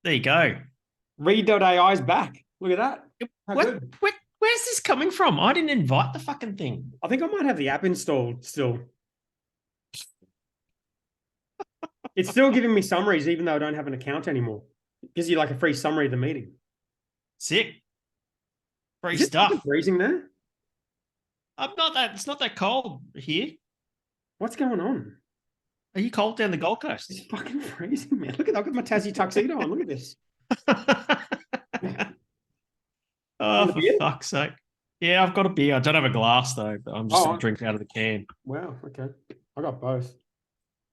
There you go. Read.ai's back. Look at that. How What, good. where's this coming from? I didn't invite the fucking thing. I think I might have the app installed still. It's still giving me summaries, even though I don't have an account anymore. It gives you like a free summary of the meeting. Sick. Free Is it fucking stuff. freezing there? It's not that cold here. What's going on? Are you cold down the Gold Coast? It's fucking freezing, man. Look at I've got my Tassie tuxedo on. Look at this. Oh, for fuck's sake. Yeah, I've got a beer. I don't have a glass though, but I'm just drinking out of the can. Wow, okay. I got both.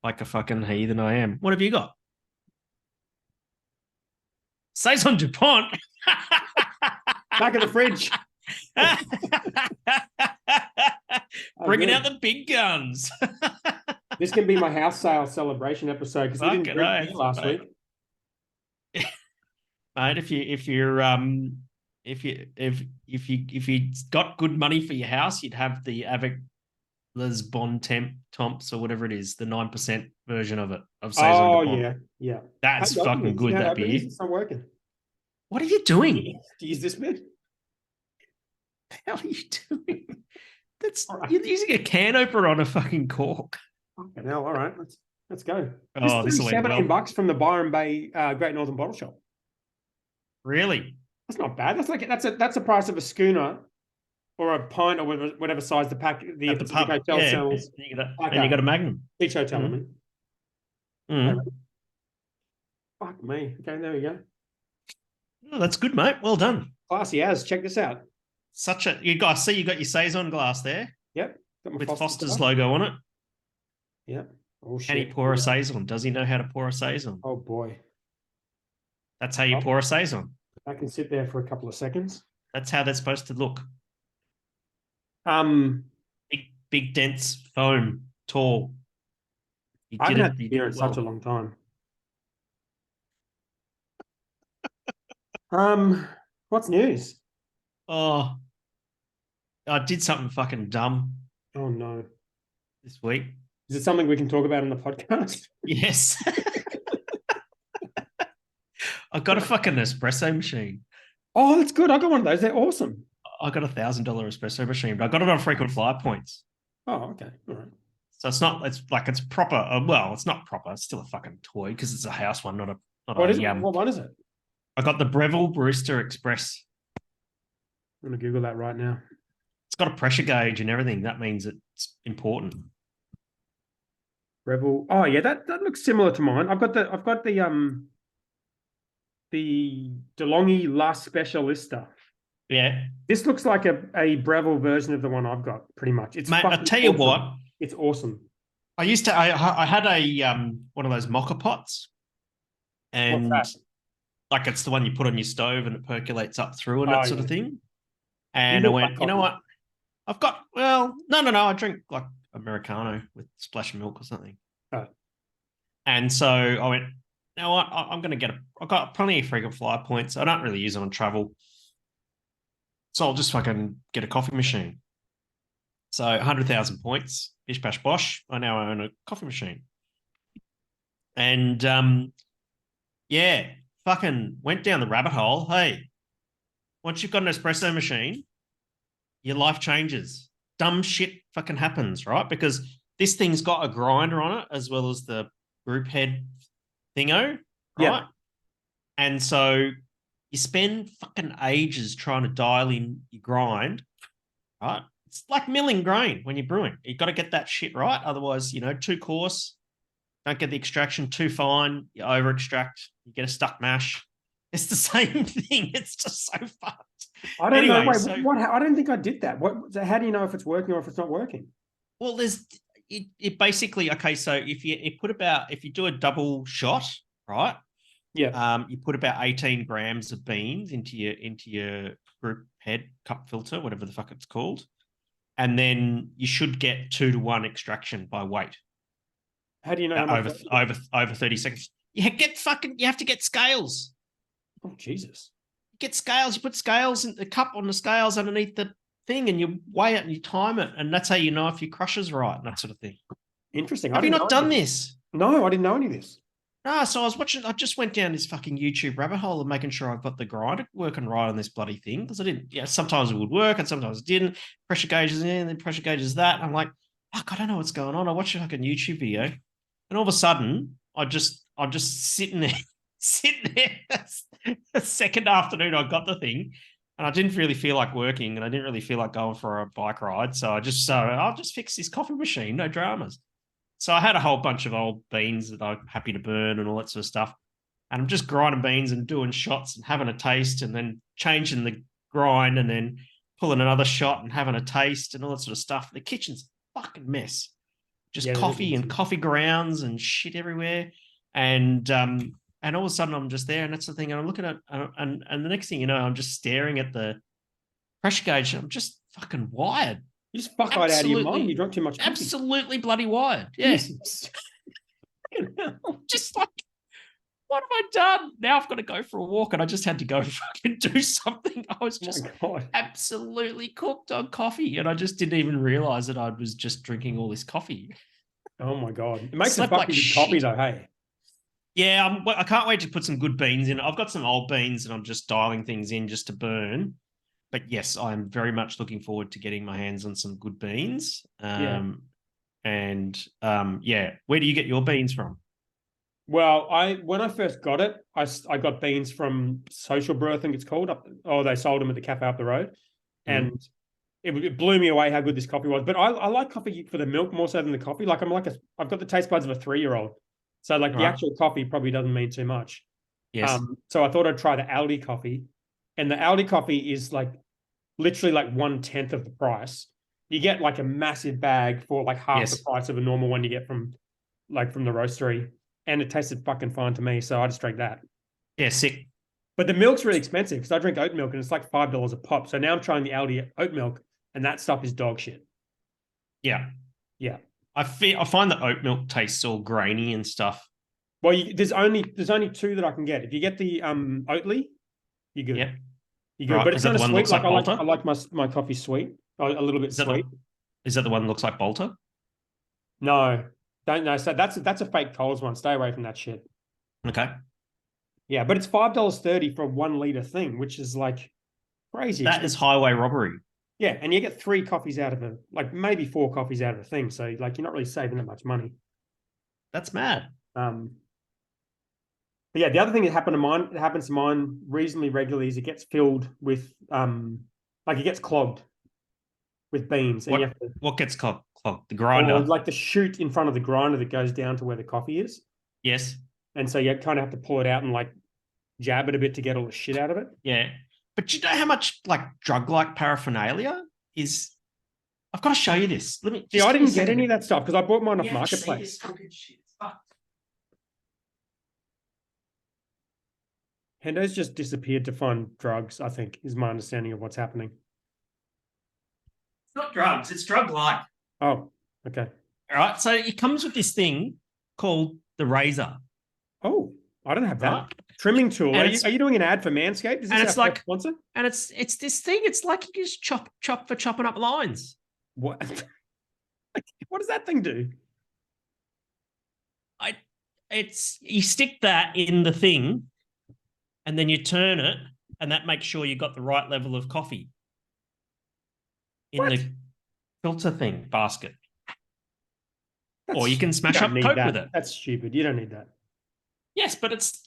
Like a fucking heathen I am. What have you got? Saison DuPont. Back of the fridge. Bringing out the big guns. This can be my house sale celebration episode because we didn't drink beer last week. Mate, if you got good money for your house, you'd have the Avec Bon Temps or whatever it is, the 9% version of it of Saison DuPont. Yeah. That's fucking good. That beer. It's not working. What are you doing? To use this bit. What the hell are you doing? You're using a can opener on a fucking cork. Okay, now, all right, let's go. Oh, this will end well. $17 from the Byron Bay Great Northern Bottle Shop. Really? That's not bad. That's the price of a schooner or a pint or whatever size the pack the pub hotel sells. And you got a Magnum. Beach hotel, I mean. Mm. Fuck me. Okay, there we go. Oh, that's good, mate. Well done. Classy as. Check this out. You got your Saison glass there. Yep. With Foster's logo on it. Yep. Oh shit. Can he pour a Saison? Does he know how to pour a Saison? Oh boy. That's how you pour a Saison. I can sit there for a couple of seconds. That's how they're supposed to look. Big dense foam, tall. I haven't had beer in such a long time. What's news? Oh, I did something fucking dumb. Oh no. This week. Is it something we can talk about in the podcast? Yes. I got a fucking espresso machine. Oh, that's good. I got one of those. They're awesome. I got $1,000 espresso machine, but I got it on frequent flyer points. Oh, okay. All right. So it's proper. Well, it's not proper. It's still a fucking toy because it's a house one, not a. What one is it? I got the Breville Barista Express. I'm going to Google that right now. It's got a pressure gauge and everything. That means it's important. Breville. Oh yeah, that looks similar to mine. I've got the DeLonghi La Specialista. Yeah. This looks like a Breville version of the one I've got, pretty much. It's Mate, I tell you what. It's awesome. I had a one of those mocha pots. And like it's the one you put on your stove and it percolates up through and that sort of thing. And I went, you know what? I've got, no. I drink like Americano with splash of milk or something. Oh. And so I went, you know what? I'm going to I've got plenty of frequent flyer points. I don't really use it on travel. So I'll just fucking get a coffee machine. So 100,000 points, bish bash bosh. I now own a coffee machine. And fucking went down the rabbit hole. Hey, once you've got an espresso machine, your life changes. Dumb shit fucking happens, right? Because this thing's got a grinder on it as well as the group head thingo, right? Yeah. And so you spend fucking ages trying to dial in your grind, right? It's like milling grain when you're brewing. You've got to get that shit right. Otherwise, too coarse, don't get the extraction too fine, you over extract, you get a stuck mash. It's the same thing. It's just so fucked. I don't know. Wait, I don't think I did that. How do you know if it's working or if it's not working? Well, it basically, okay, so if you do a double shot, right? Yeah. You put about 18 grams of beans into your group head cup filter, whatever the fuck it's called. And then you should get 2-to-1 extraction by weight. How do you know over 30 seconds? You have to get scales. Oh, Jesus. You get scales, you put scales in the cup on the scales underneath the thing and you weigh it and you time it. And that's how you know if your crusher's right and that sort of thing. Interesting. Have you not done this? No, I didn't know any of this. No, so I just went down this fucking YouTube rabbit hole of making sure I've got the grinder working right on this bloody thing. Because I didn't, sometimes it would work and sometimes it didn't. Pressure gauges in, and then pressure gauges that. I'm like, fuck, I don't know what's going on. I watched a fucking YouTube video, and all of a sudden, I'm just sitting there, sitting there. The second afternoon, I got the thing, and I didn't really feel like working, and I didn't really feel like going for a bike ride. So I'll just fix this coffee machine, no dramas. So I had a whole bunch of old beans that I'm happy to burn and all that sort of stuff. And I'm just grinding beans and doing shots and having a taste and then changing the grind and then pulling another shot and having a taste and all that sort of stuff. The kitchen's a fucking mess. Just coffee and coffee grounds and shit everywhere. And all of a sudden I'm just there and that's the thing. And I'm looking at and the next thing you know, I'm just staring at the pressure gauge. And I'm just fucking wired. You just fuck right out of your mind. You drunk too much coffee. Absolutely bloody wired. Yes. Just like, what have I done? Now I've got to go for a walk, and I just had to go fucking do something. I was just absolutely cooked on coffee, and I just didn't even realize that I was just drinking all this coffee. Oh my God. It makes a fucking good coffee though, hey? Yeah, I can't wait to put some good beans in. I've got some old beans, and I'm just dialing things in just to burn. But yes, I'm very much looking forward to getting my hands on some good beans. Yeah, where do you get your beans from? Well, when I first got it, I got beans from Social Brew, I think it's called. They sold them at the cafe up the road, and it blew me away how good this coffee was. But I like coffee for the milk more so than the coffee. Like I've got the taste buds of a 3-year-old, so like the actual coffee probably doesn't mean too much. Yes. So I thought I'd try the Aldi coffee, and the Aldi coffee is like literally like 1/10 of the price. You get like a massive bag for like half the price of a normal one you get from the roastery. And it tasted fucking fine to me. So I just drank that. Yeah, sick. But the milk's really expensive because I drink oat milk and it's like $5 a pop. So now I'm trying the Aldi oat milk and that stuff is dog shit. Yeah. Yeah. I find that oat milk tastes all grainy and stuff. Well, there's only 2 that I can get. If you get the Oatly, you're good. Yep. You're good. But it's kind of sweet. Like I like my coffee sweet. A little bit sweet. Is that the one that looks like Bolter? No. Don't know. So that's a fake Coles one. Stay away from that shit. Okay. Yeah, but it's $5.30 for a 1 liter thing, which is like crazy. That is highway robbery. Yeah, and you get 3 coffees out of it, like maybe 4 coffees out of a thing. So like you're not really saving that much money. That's mad. But yeah, the other thing that happens to mine reasonably regularly is it gets filled with like it gets clogged with beans. And what gets clogged? The grinder? Like the chute in front of the grinder that goes down to where the coffee is. Yes. And so you kind of have to pull it out and like jab it a bit to get all the shit out of it. Yeah. But you know how much like drug-like paraphernalia is? I've got to show you this. Let me. See, I didn't get any of that stuff because I bought mine off Marketplace. Hendo's just disappeared to find drugs, I think, is my understanding of what's happening. It's not drugs, it's drug-like. Oh, okay. All right. So it comes with this thing called the razor. Oh, I don't have that. Right. Trimming tool. Are you doing an ad for Manscaped? Is this our sponsor? And it's this thing. It's like you just chop for chopping up lines. What? What does that thing do? You stick that in the thing, and then you turn it, and that makes sure you got the right level of coffee in the filter thing basket. Or you can smash up Coke with it. That's stupid. You don't need that. Yes, but it's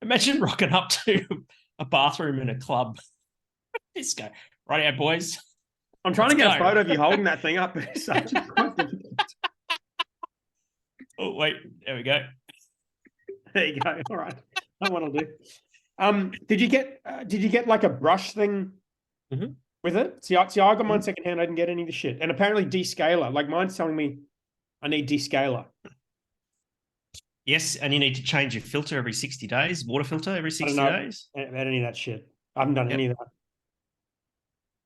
imagine rocking up to a bathroom in a club. Disco. Righty-o, boys. I'm trying to get a photo of you holding that thing up. It's such quite difficult. Oh, wait. There we go. There you go. All right. That one will do. Did you get like a brush thing with it? See, I got mine secondhand. I didn't get any of the shit. And apparently descaler. Like mine's telling me I need descaler. Yes, and you need to change your filter every 60 days, water filter every 60 days. I haven't had any of that shit. I haven't done any of that.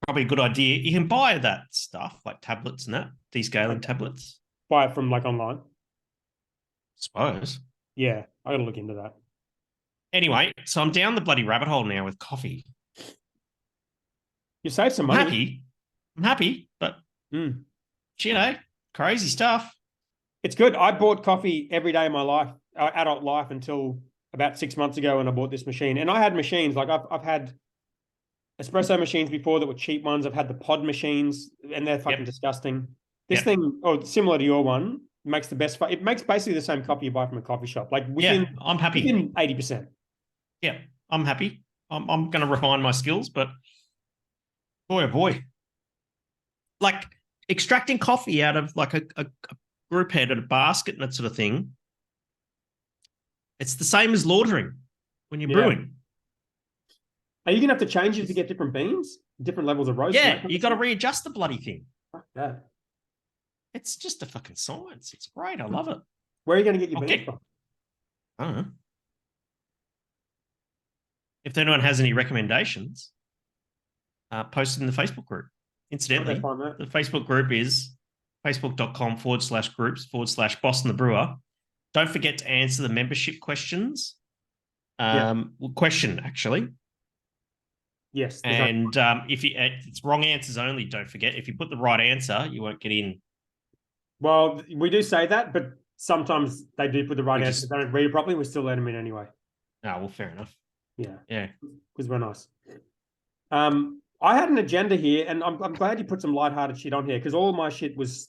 Probably a good idea. You can buy that stuff, like tablets and that, descaling tablets. Buy it from like online? Suppose. Yeah, I got to look into that. Anyway, so I'm down the bloody rabbit hole now with coffee. You save some money. I'm happy, but, you know, crazy stuff. It's good. I bought coffee every day of my life, adult life, until about 6 months ago when I bought this machine. And I had machines like I've had espresso machines before that were cheap ones. I've had the pod machines, and they're fucking disgusting. This thing, similar to your one, makes the best. It makes basically the same coffee you buy from a coffee shop, like I'm happy. within 80%. Yeah, I'm happy. I'm going to refine my skills, but boy, oh boy, like extracting coffee out of like a group head at a basket and that sort of thing. It's the same as laundering when you're brewing. Are you gonna have to change it to get different beans, different levels of roast? Yeah, you got to readjust the bloody thing. Fuck that. It's just a fucking science. It's great. I love it. Where are you going to get your beans from? I don't know. If anyone has any recommendations, post it in the Facebook group. Incidentally, the Facebook group is facebook.com/groups/Boston the Brewer. Don't forget to answer the membership questions. Question, actually. Yes. And if it's wrong answers only, don't forget. If you put the right answer, you won't get in. Well, we do say that, but sometimes they do put the right answer. They don't read it properly. We still let them in anyway. Oh, well, fair enough. Yeah. Because we're nice. I had an agenda here, and I'm glad you put some lighthearted shit on here because all my shit was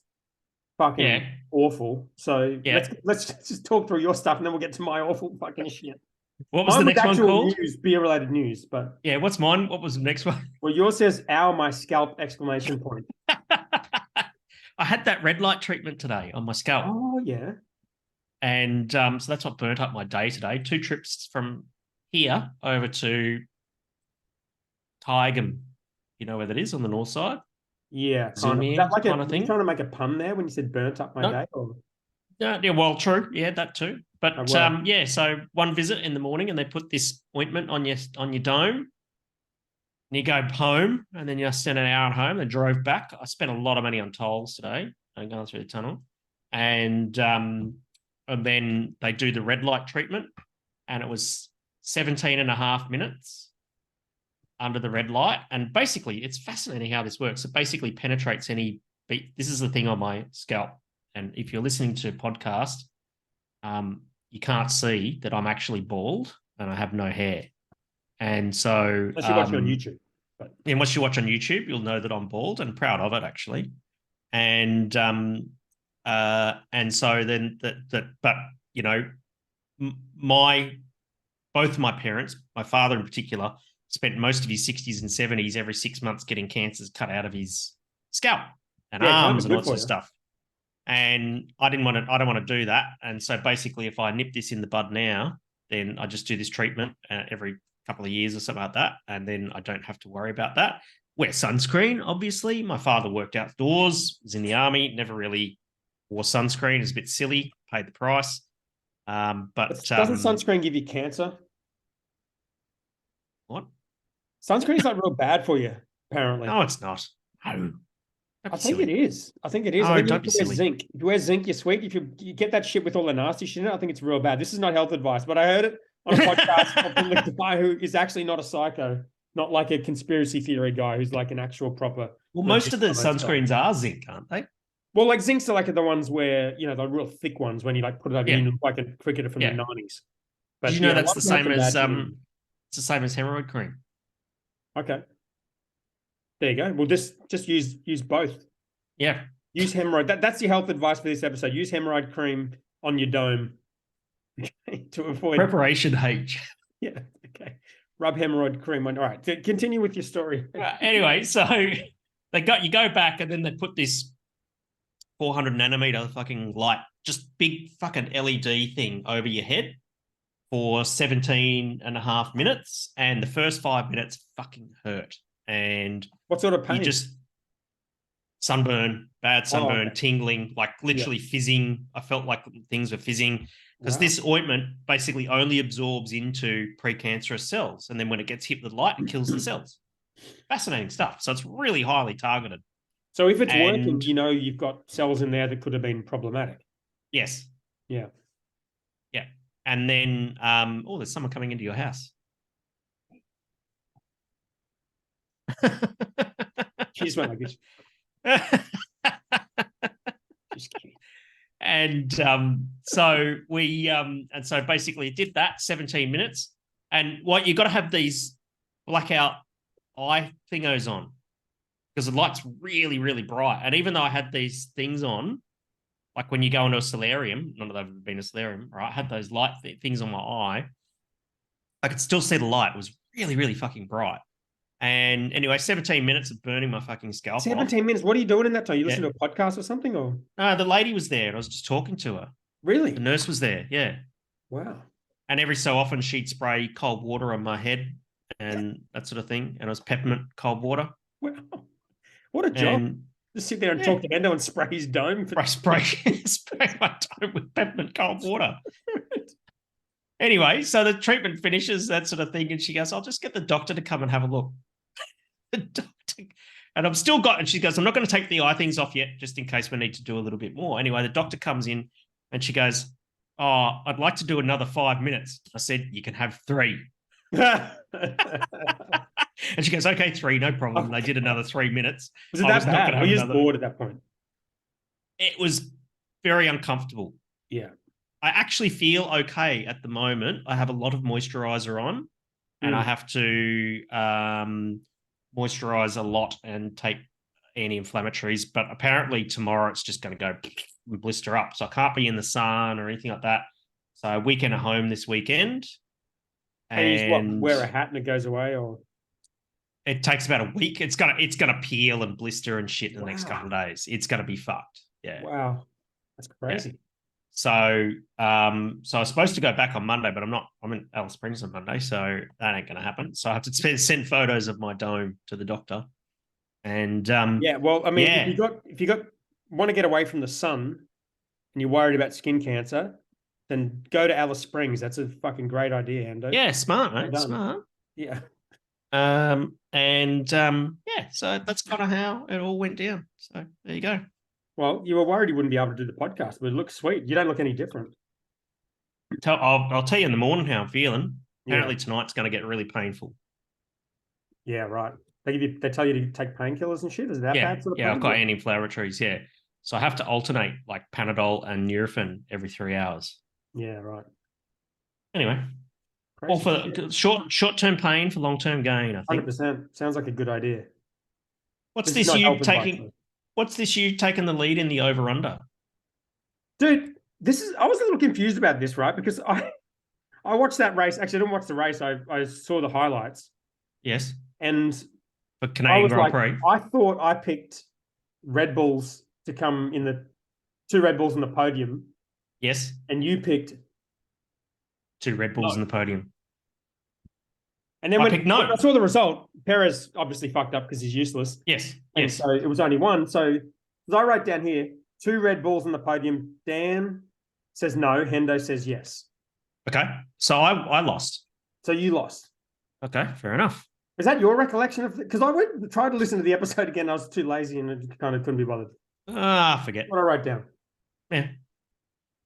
fucking awful. So let's just talk through your stuff, and then we'll get to my awful fucking shit. What was the next one called? News, beer-related news, but what's mine? What was the next one? Well, yours says "Ow, my scalp!" exclamation point. I had that red light treatment today on my scalp. Oh yeah, and so that's what burnt up my day today. 2 trips from here over to Tigeham. You know where that is on the north side? Yeah, kind of thing. You trying to make a pun there when you said burnt up my day? Or? Yeah, well, true. Yeah, that too. But so one visit in the morning, and they put this ointment on your dome. And you go home, and then you spend an hour at home and drove back. I spent a lot of money on tolls today, going through the tunnel. And then they do the red light treatment, and it was 17 and a half minutes under the red light. And basically, it's fascinating how this works. It basically penetrates any beat. This is the thing on my scalp. And if you're listening to a podcast, you can't see that I'm actually bald and I have no hair. And so, unless you watch it on YouTube. Unless you watch on YouTube, you'll know that I'm bald and proud of it, actually. And so then but you know, both of my parents, my father in particular, spent most of his 60s and 70s every 6 months getting cancers cut out of his scalp and arms and all sorts of stuff. And I don't want to do that. And so basically, if I nip this in the bud now, then I just do this treatment every couple of years or something like that, and then I don't have to worry about that. Wear sunscreen, obviously. My father worked outdoors, was in the army, never really wore sunscreen. It's a bit silly, paid the price. But doesn't sunscreen give you cancer? What? Sunscreen's not real bad for you, apparently. No, it's not. No. I think it is. I think Oh, I think don't be silly. Zinc. If you wear zinc, you're sweet. If you get that shit with all the nasty shit in it, I think it's real bad. This is not health advice, but I heard it on a podcast from the guy who is actually not a psycho, not like a conspiracy theory guy who's like an actual proper. Well, most of the sunscreens are zinc, aren't they? Well, like zincs are like the ones where, you know, the real thick ones when you like put it over you like a cricketer from the 90s. But did you know that's the same as it's the same as hemorrhoid cream. Okay. There you go. Well, just use both. Yeah. Use hemorrhoid. That's your health advice for this episode. Use hemorrhoid cream on your dome to avoid preparation H. Yeah. Okay. Rub hemorrhoid cream on. All right. Continue with your story. Anyway, so you go back, and then they put this 400 nanometer fucking light, just big fucking LED thing over your head for 17 and a half minutes. And the first 5 minutes fucking hurt. And what sort of pain? You just sunburn, bad sunburn, tingling, like literally fizzing. I felt like things were fizzing because this ointment basically only absorbs into precancerous cells. And then when it gets hit with light, it kills the cells. Fascinating stuff. So it's really highly targeted. So if it's working, you know you've got cells in there that could have been problematic. Yes. Yeah. Yeah. And then, there's someone coming into your house. She just went like this. Just kidding. And so we and so basically it did that 17 minutes. And what you got to have these blackout eye thingos on because the light's really, really bright. And even though I had these things on, like when you go into a solarium, none of them have been a solarium, right? I had those light things on my eye. I could still see the light. It was really, really fucking bright. And anyway, 17 minutes of burning my fucking scalp 17 off. minutes. What are you doing in that time? You Yeah. listen to a podcast or something, or The lady was there and I was just talking to her. really? The nurse was there. Yeah. Wow. And every so often she'd spray cold water on my head and that sort of thing. And it was peppermint cold water. Wow. What a job. And Just sit there and talk to Hendo and spray his dome. spray my dome with peppermint cold water. Anyway, so the treatment finishes, that sort of thing. And she goes, I'll just get the doctor to come and have a look. The doctor, and I've still got, and she goes, I'm not going to take the eye things off yet, just in case we need to do a little bit more. Anyway, the doctor comes in and she goes, oh, I'd like to do another 5 minutes. I said, you can have 3. And she goes, okay, 3, no problem. And they did another 3 minutes. Was it that bad? Were you just bored at that point? It was very uncomfortable. Yeah. I actually feel okay at the moment. I have a lot of moisturizer on and I have to moisturize a lot and take anti-inflammatories. But apparently tomorrow it's just going to go and blister up. So I can't be in the sun or anything like that. So weekend at home this weekend. And you just wear a hat and it goes away, or it takes about a week. It's gonna peel and blister and shit in the next couple of days. It's gonna be fucked. Yeah. Wow. That's crazy. Yeah. So I was supposed to go back on Monday, but I'm not. I'm in Alice Springs on Monday, so that ain't gonna happen. So I have to send photos of my dome to the doctor. And yeah, well, I mean, if you got want to get away from the sun and you're worried about skin cancer, then go to Alice Springs. That's a fucking great idea, Hendo. Yeah, smart, mate. Smart. Yeah. Yeah, so that's kind of how it all went down. So there you go. Well, you were worried you wouldn't be able to do the podcast, but it looks sweet. You don't look any different. I'll tell you in the morning how I'm feeling. Apparently tonight's going to get really painful. Yeah, right. They tell you to take painkillers and shit. Is that bad sort of I've got anti-inflammatories. Yeah, so I have to alternate like Panadol and Nurofen every 3 hours. Yeah, right. Anyway, all for short-term pain for long-term gain. I think 100% sounds like a good idea. What's this you taking? What's this you taking the lead in the over/under? Dude, I was a little confused about this, right? Because I watched that race. Actually, I didn't watch the race. I saw the highlights. Yes. And for Canadian Grand Prix, I thought I picked Red Bulls to come in the 2 Red Bulls on the podium. Yes. And you picked 2 Red Bulls on the podium. And then when I saw the result, Perez obviously fucked up because he's useless. Yes. And so it was only 1. So as I wrote down here, 2 Red Bulls on the podium. Dan says no. Hendo says yes. Okay. So I lost. So you lost. Okay. Fair enough. Is that your recollection of it? Because I tried to listen to the episode again. I was too lazy and kind of couldn't be bothered. Forget what I wrote down. Yeah.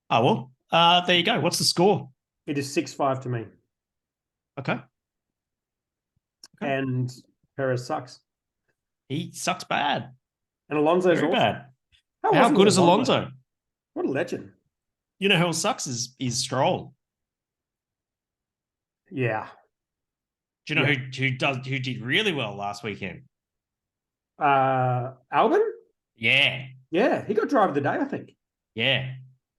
Oh, well, there you go. What's the score? It is 6-5 to me. Okay. And Perez sucks. He sucks bad. And Alonso's very awesome. bad. How good is Alonso? What a legend. You know who else sucks is Stroll. Yeah. Do you know who did really well last weekend? Albon? Yeah. Yeah, he got driver of the day, I think. Yeah.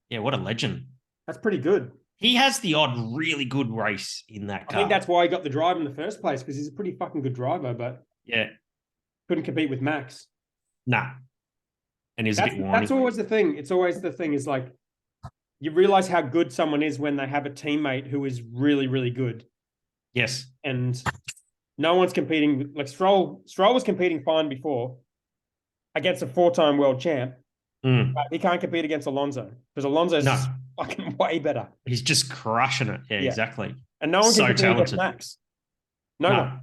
Yeah, what a legend. That's pretty good. He has the odd really good race in that car. I think that's why he got the drive in the first place, because he's a pretty fucking good driver, but couldn't compete with Max. Nah. And he's a bit whiny. That's always the thing. It's always the thing is like, you realize how good someone is when they have a teammate who is really, really good. Yes. And no one's competing. Like Stroll was competing fine before against a 4-time world champ. But he can't compete against Alonso because Alonso's fucking way better. He's just crushing it. Yeah, exactly. And no one can compete against Max. No one.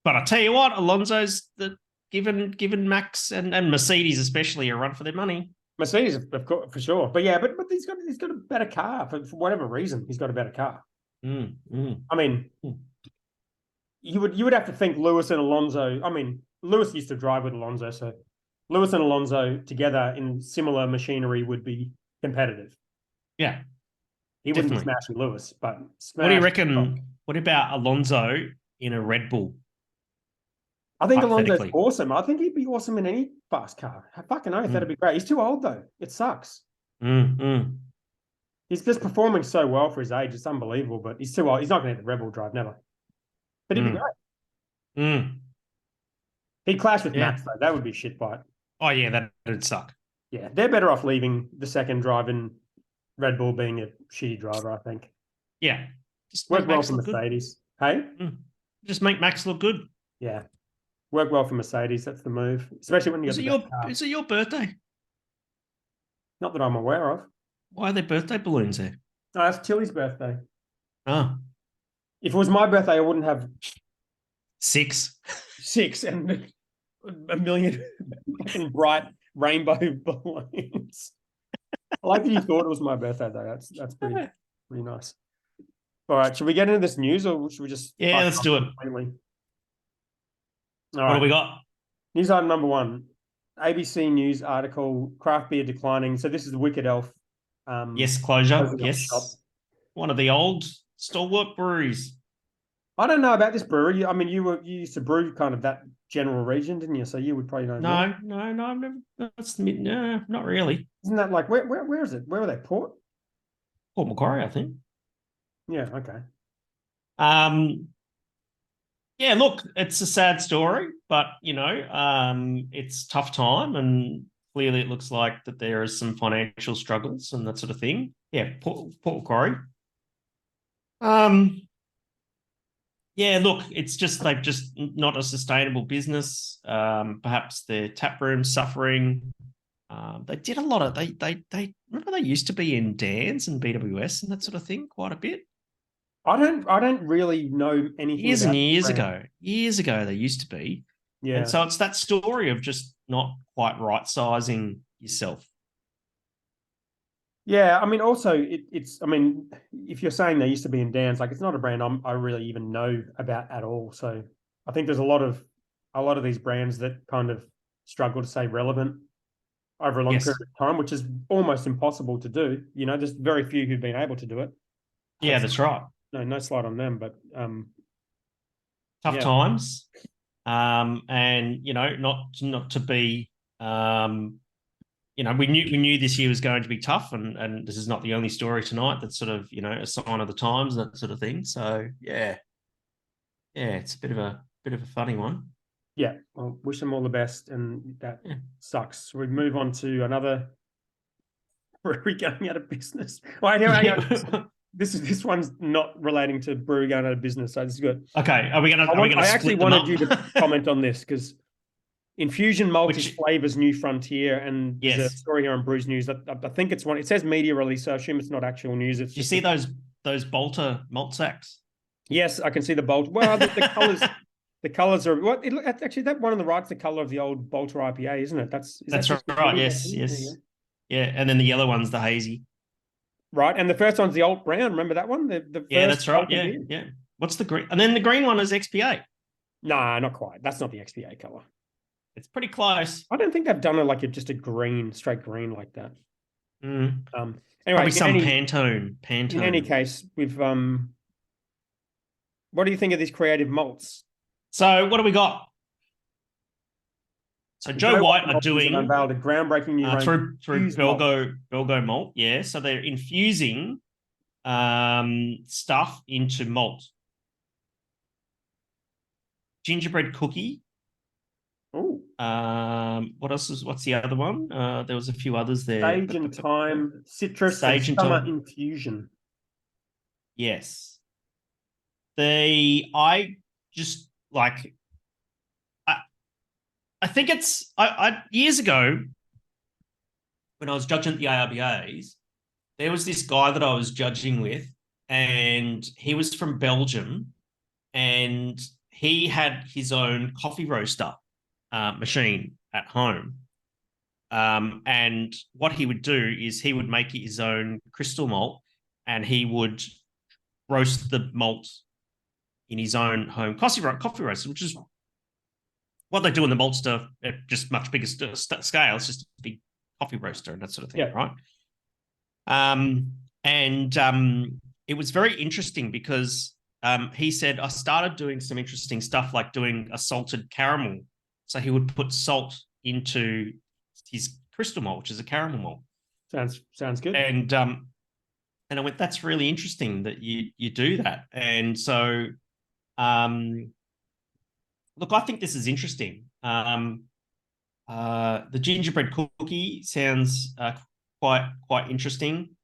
But I tell you what, Alonso's given Max and Mercedes especially a run for their money. Mercedes, of course, for sure. But yeah, but he's got a better car for whatever reason. He's got a better car. I mean, you would have to think Lewis and Alonso. I mean, Lewis used to drive with Alonso, so Lewis and Alonso together in similar machinery would be competitive. Yeah, He wouldn't be definitely. smashing Lewis, but What do you smash. reckon? What about Alonso in a Red Bull, I think Alonso's hypothetically? awesome. I think he'd be awesome in any fast car. Fucking oath, that'd Mm, be great. He's too old though. It sucks. mm. He's just performing so well for his age. It's unbelievable, but he's too old. He's not going to get the Red Bull drive, never. But he'd be Mm, great. mm. He'd clash with Yeah. Max though. That would be a shit fight. Oh yeah, that'd suck. Yeah, they're better off leaving the second driving Red Bull being a shitty driver. I think Yeah. Just make worked well Max for look good. Mercedes. Hey, Mm. Just make Max look good. yeah, worked well for Mercedes. That's the move, especially when you got Is the it best your car. is it your birthday? Not that I'm aware of. Why are there birthday balloons there? No, that's Tilly's birthday. Oh, If it was my birthday, I wouldn't have 6. 6 and a million fucking bright rainbow balloons. I like that you thought it was my birthday though. That's pretty nice. All right, should we get into this news or should we just Yeah, fuck let's off do it. completely? All What do right. we got? News item number 1. ABC News article, craft beer declining. So this is the Wicked Elf Yes, closure. closing up shop. Yes. One of the old stalwart breweries. I don't know about this brewery. I mean, you used to brew kind of that general region, didn't you? So you would probably know more. No, I've never. No, not really. Isn't that like where is it? Where are they? Port? Port Macquarie, I think. Yeah, okay. Um, yeah, look, it's a sad story, but it's tough time, and clearly it looks like that there is some financial struggles and that sort of thing. Yeah, Port Macquarie. Um, yeah, look, it's just they've just not a sustainable business. Perhaps their tap room's suffering. They did a lot of they remember they used to be in Dan's and BWS and that sort of thing quite a bit. I don't really know anything Years and about this years brand. ago. Years ago they used to be. And Yeah. so it's that story of just not quite right sizing yourself. Yeah, I mean, also it's. I mean, if you're saying they used to be in Dan's, like it's not a brand I really even know about at all. So I think there's a lot of these brands that kind of struggle to stay relevant over a long period Yes. of time, which is almost impossible to do. There's very few who've been able to do it. Yeah, Hopefully, that's right. no slide on them, but Tough yeah, times. And not to be we knew this year was going to be tough, and this is not the only story tonight that's sort of a sign of the times and that sort of thing. So yeah, it's a bit of a funny one. yeah. Well, wish them all the best, and that Yeah. sucks. So we move on to another. Brewery going out of business. Well, hang on. This one's not relating to brewery going out of business, so this is good. Okay, are we gonna I actually split them wanted up? you to comment on this because Infusion Malt is Which Flavor's new frontier, and there's a yes, story here on Brews News. I think it's one. It says media release, so I assume it's not actual news. It's do you just see those Bolter malt sacks? yes, I can see the bolt. Well, the colors. The colors are what? Actually, that one on the right's the color of the old Bolter IPA, isn't it? Is that That's just right. media? Yes, There you yes, go. yeah. And then the yellow one's the hazy. Right, and the first one's the Alt Brown. Remember that one? The Yeah, first that's right. Bolter Yeah, beer. yeah. What's the green? And then the green one is XPA. Nah, not quite. That's not the XPA color. It's pretty close. I don't think they've done it like just a green, straight green like that. Mm. Anyway, Probably some Pantone. in any case, we've what do you think of these creative malts? So what do we got? So Joe White are Maltsters have doing unveiled a groundbreaking new range through of infused malt. Belgo malt. Yeah, so they're infusing stuff into malt. Gingerbread cookie. Oh, What else is? What's the other one? There was a few others there. sage and thyme, citrus, Sage and and summer thyme. infusion. Yes. I just like I think it's I years ago when I was judging at the ARBAs, there was this guy that I was judging with, and he was from Belgium, and he had his own coffee roaster machine at home. And what he would do is he would make his own crystal malt, and he would roast the malt in his own home coffee roaster, which is what they do in the maltster at just much bigger scale. It's just a big coffee roaster and that sort of thing, Yeah. right? And it was very interesting because he said, I started doing some interesting stuff like doing a salted caramel. So he would put salt into his crystal malt, which is a caramel malt. Sounds good. And I went, that's really interesting that you do that. And so, look, I think this is interesting. The gingerbread cookie sounds quite interesting.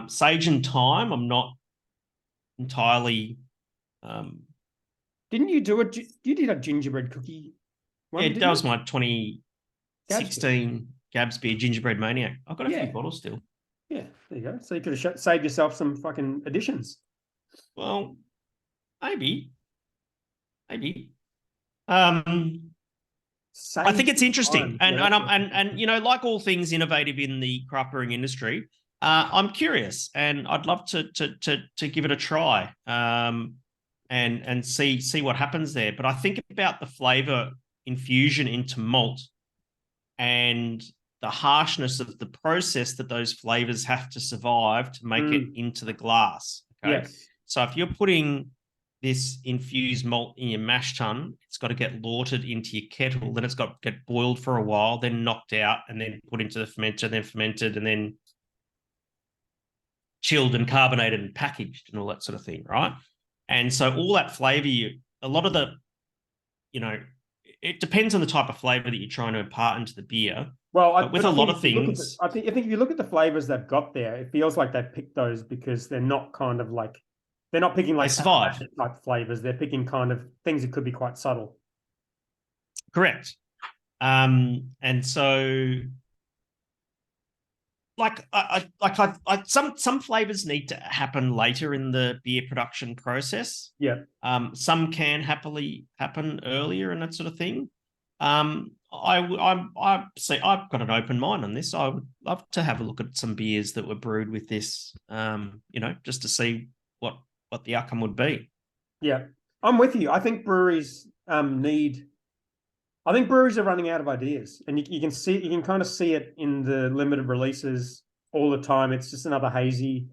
Sage and thyme, I'm not entirely. Didn't you do it? You did a gingerbread cookie one. Yeah, that was my 2016 Gatsby. Gatsby Gingerbread Maniac. I've got a few Yeah. bottles still. Yeah, there you go. So you could have saved yourself some fucking additions. Well, maybe. I think it's interesting, and you know, like all things innovative in the craft brewing industry, I'm curious, and I'd love to give it a try, and see what happens there. But I think about the flavor infusion into malt and the harshness of the process that those flavors have to survive to make it into the glass. Okay, yes. So if you're putting this infused malt in your mash tun, it's got to get lautered into your kettle, then it's got to get boiled for a while, then knocked out, and then put into the fermenter, then fermented, and then chilled and carbonated and packaged and all that sort of thing, right? And so all that flavor, a lot of the, you know, it depends on the type of flavor that you're trying to impart into the beer. Well, with a lot of things, I think if you look at the flavors they've got there, it feels like they picked those because they're not kind of like, they're not picking like type flavors. They're picking kind of things that could be quite subtle. Correct. And so, some flavors need to happen later in the beer production process. Yeah. Some can happily happen earlier and that sort of thing. I say I've got an open mind on this. I would love to have a look at some beers that were brewed with this, you know, just to see what the outcome would be. Yeah, I'm with you. I think breweries are running out of ideas, and you can kind of see it in the limited releases all the time. It's just another hazy.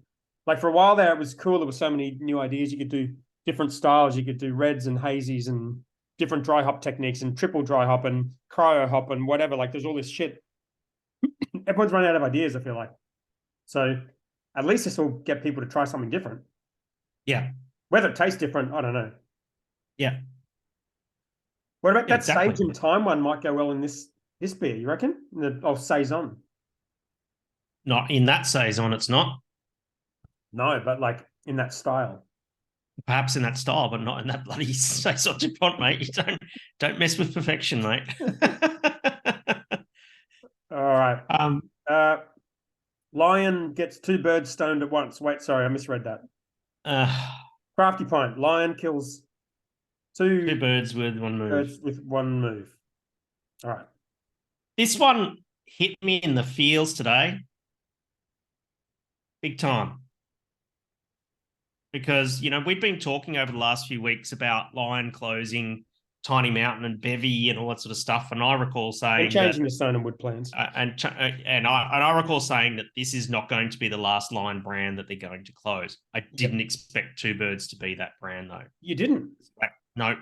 Like for a while there, it was cool. There were so many new ideas. You could do different styles. You could do reds and hazies and different dry hop techniques and triple dry hop and cryo hop and whatever. Like there's all this shit. Everyone's run out of ideas, I feel like. So at least this will get people to try something different. Yeah. Whether it tastes different, I don't know. Yeah. What about that sage and thyme one might go well in this beer, you reckon? Saison. Not in that saison, it's not. No, but like in that style. Perhaps in that style, but not in that bloody saison DuPont, mate. You don't mess with perfection, mate. All right. Lion gets 2 birds stoned at once. Wait, sorry, I misread that. Crafty Pint. Lion kills two birds with one move. All right. This one hit me in the feels today. Big time. Because, you know, we've been talking over the last few weeks about Lion closing, Tiny Mountain and Bevy and all that sort of stuff. And I recall saying changing the Stone and Wood plans. And I recall saying that this is not going to be the last Lion brand that they're going to close. I didn't expect Two Birds to be that brand, though. You didn't? No,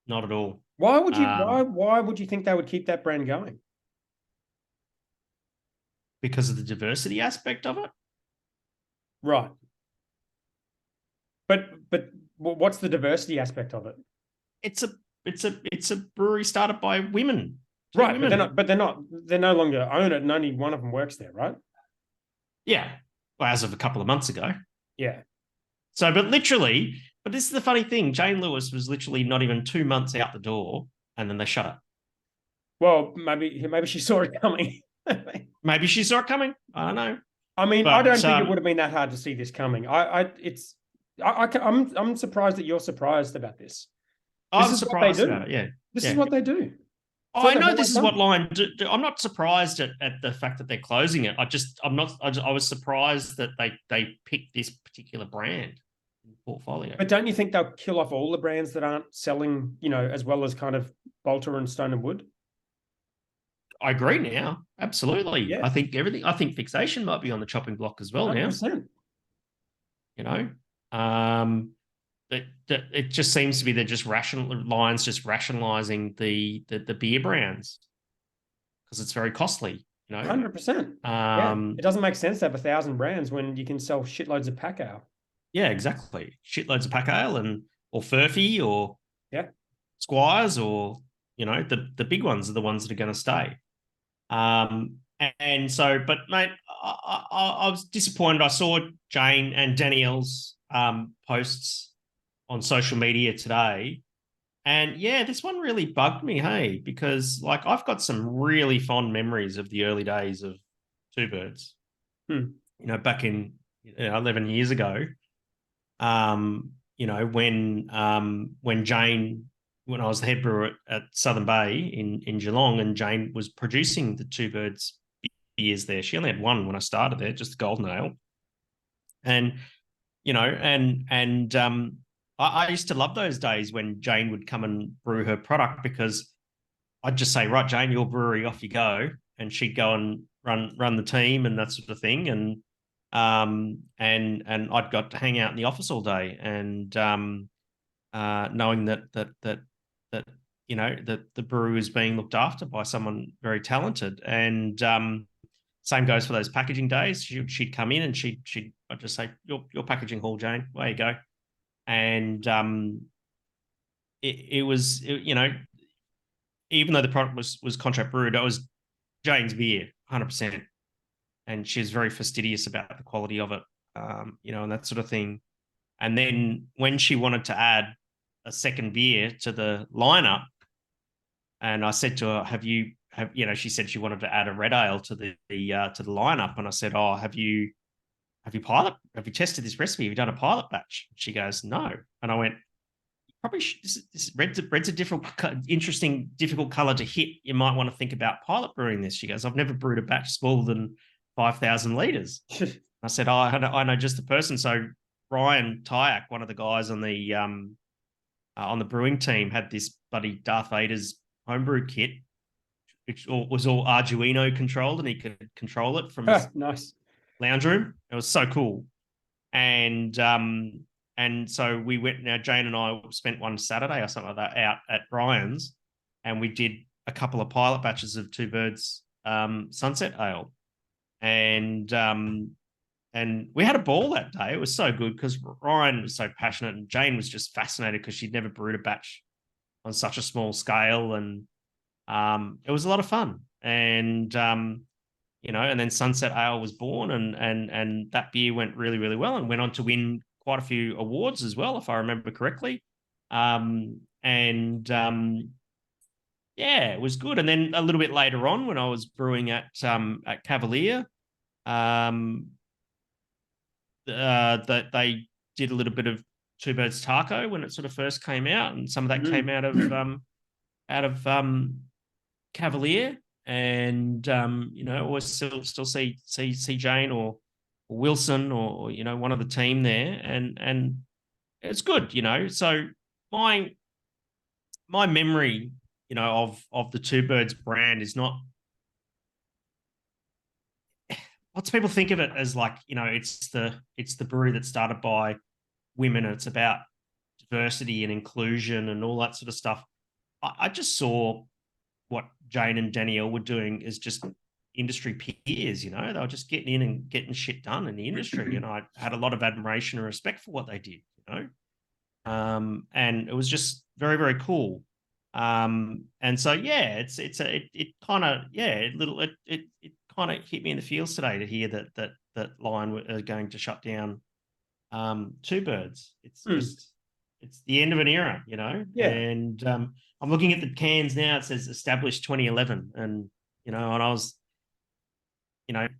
not at all. Why would you? Why would you think they would keep that brand going? Because of the diversity aspect of it, right? But what's the diversity aspect of it? It's a brewery started by women. Right, women. They're no longer own it, and only one of them works there, right? Yeah. Well, as of a couple of months ago. Yeah. So, but this is the funny thing. Jane Lewis was literally not even 2 months out the door, and then they shut it. Well, maybe she saw it coming. Maybe she saw it coming. I don't know. I mean, I don't think it would have been that hard to see this coming. I'm surprised that you're surprised about this. I'm surprised about it. Yeah. This is what they do. I know this is what Lion do. I'm not surprised at the fact that they're closing it. I was surprised that they picked this particular brand in the portfolio. But don't you think they'll kill off all the brands that aren't selling, you know, as well as kind of Bolter and Stone and Wood. I agree now. Absolutely. Yeah, I think everything. I think fixation might be on the chopping block as well now. 100%. You know, um, it just seems to be they're just Lions just rationalizing the beer brands because it's very costly. You know, 100%. Yeah, it doesn't make sense to have 1,000 brands when you can sell shitloads of pack ale. yeah, exactly. Shitloads of pack ale and or Furphy or Yeah. Squires or the big ones are the ones that are going to stay. And so, but mate, I was disappointed. I saw Jane and Danielle's posts on social media today. And yeah, this one really bugged me, hey, because like I've got some really fond memories of the early days of Two Birds. Back in 11 years ago. When Jane, when I was the head brewer at Southern Bay in Geelong, and Jane was producing the Two Birds beers there. She only had one when I started there, just the Golden Ale. And I used to love those days when Jane would come and brew her product because I'd just say, right, Jane, your brewery, off you go, and she'd go and run the team and that sort of thing, and I'd got to hang out in the office all day, and knowing that the brewery is being looked after by someone very talented, and same goes for those packaging days. She'd come in and I'd just say, your packaging hall, Jane, there you go, and it was even though the product was contract brewed, it was Jane's beer, 100%. And she's very fastidious about the quality of it, and that sort of thing. And then when she wanted to add a second beer to the lineup, and I said to her, she said she wanted to add a red ale to the lineup, and I said, oh, have you tested this recipe? Have you done a pilot batch? She goes, no, and I went, probably red's a interesting, difficult color to hit. You might want to think about pilot brewing this. She goes, I've never brewed a batch smaller than 5,000 liters. I said, oh, I know just the person. So Ryan Tyak, one of the guys on the brewing team, had this bloody Darth Vader's homebrew kit, which was all Arduino controlled, and he could control it from his nice lounge room. It was so cool. And so we went. Now Jane and I spent one Saturday or something like that out at Brian's, and we did a couple of pilot batches of Two Birds Sunset Ale, and we had a ball that day. It was so good because Ryan was so passionate, and Jane was just fascinated because she'd never brewed a batch on such a small scale, and it was a lot of fun. And and then Sunset Ale was born, and that beer went really, really well, and went on to win quite a few awards as well, if I remember correctly. Yeah, it was good. And then a little bit later on, when I was brewing at Cavalier, that they did a little bit of Two Birds Taco when it sort of first came out, and some of that came out of Cavalier. And always still see Jane or Wilson or one of the team there, and it's good. So my memory of the Two Birds brand is not, lots of people think of it as like, it's the brewery that started by women, and it's about diversity and inclusion and all that sort of stuff. I just saw what Jane and Danielle were doing as just industry peers. They were just getting in and getting shit done in the industry, and I had a lot of admiration and respect for what they did. And it was just very, very cool. And so yeah, it kind of hit me in the feels today to hear that Lion are going to shut down Two Birds. It's just, it's the end of an era, Yeah. And I'm looking at the cans now. It says established 2011, and and I was,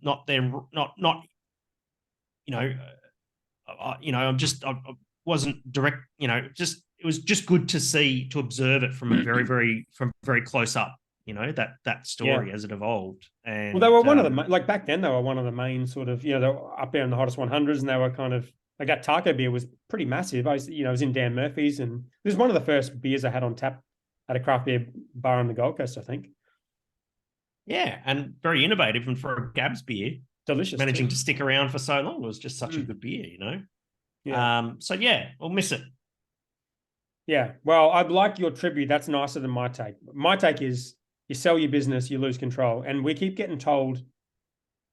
not there, not I wasn't direct, just, it was just good to observe it from a very close up, that story as it evolved. And well, they were one of the, like back then, they were one of the main sort of, they were up there in the hottest 100s, and they were kind of like, that taco beer was pretty massive. I was in Dan Murphy's, and it was one of the first beers I had on tap at a craft beer bar on the Gold Coast, I think. Yeah, and very innovative. And for a Gabs beer, Delicious too. managing to stick around for so long was just such a Mm. good beer, you know. Yeah. So yeah, we'll miss it. Yeah. Well, I'd like your tribute. That's nicer than my take. My take is you sell your business, you lose control. And we keep getting told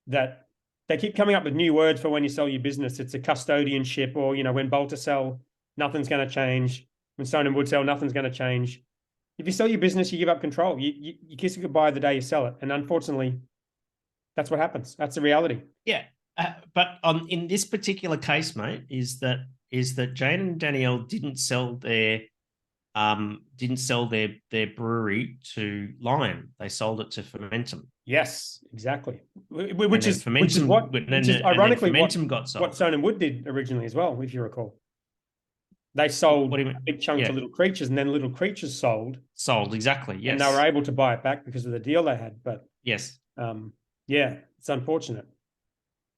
that they keep coming up with new words for when you sell your business. It's a custodianship, or, when Bolter sell, nothing's going to change. When Stone and Wood sell, nothing's going to change. If you sell your business, you give up control. You kiss it goodbye the day you sell it. And unfortunately, that's what happens. That's the reality. Yeah. But in this particular case, mate, is that Jane and Danielle didn't sell their brewery to Lion. They sold it to Fermentum. Yes, exactly. And Which then is which is Fermentum what and which is then ironically Fermentum got what sold. Stone and Wood did originally as well, if you recall. They What sold do you a mean? big chunk Yeah, to Little Creatures, and then Little Creatures sold, sold exactly. and they were Yes, able to buy it back because of the deal they had. But yes, yeah, it's unfortunate.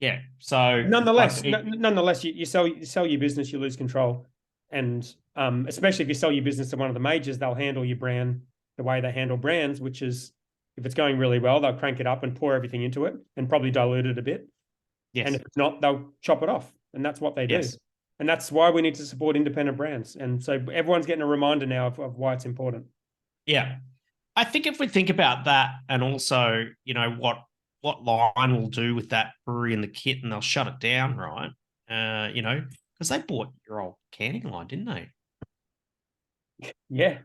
yeah. So like Nonetheless, you sell your business, you lose control, and especially if you sell your business to one of the majors, they'll handle your brand the way they handle brands, which is, if it's going really well, they'll crank it up and pour everything into it and probably dilute it a bit. And yes, if it's not, they'll chop it off, and that's what they do. yes. And that's why we need to support independent brands. And so everyone's getting a reminder now of why it's important. Yeah. I think if we think about that, and also, what Line will do with that brewery and the kit, and they'll shut it down, right? Because they bought your old canning line, didn't they? Yeah.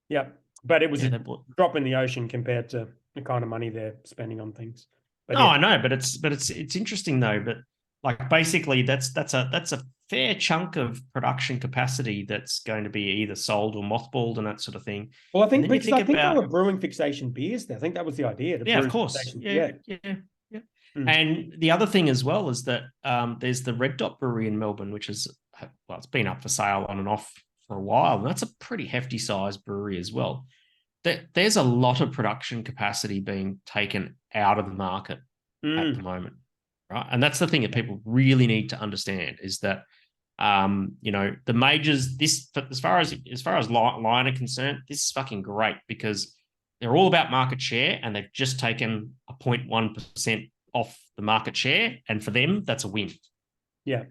Yeah. But it was Yeah, a they bought. drop in the ocean compared to the kind of money they're spending on things. But No, yeah. I know, but it's interesting though. But like basically, that's a fair chunk of production capacity that's going to be either sold or mothballed and that sort of thing. Well, I And think then you because think I think they about. were brewing fixation beers there. I think that was the idea to Yeah, of brew course. fixation. Yeah, Yeah. yeah, yeah. Mm. And the other thing as well is that there's the Red Dot Brewery in Melbourne, which is, well, it's been up for sale on and off for a while, and that's a pretty hefty sized brewery as well. There's a lot of production capacity being taken out of the market at the Mm. moment, right? And that's the thing that people really need to understand is that the majors, this, as far as Lion are concerned, this is fucking great because they're all about market share, and they've just taken a 0.1% off the market share, and for them that's a win. Yeah.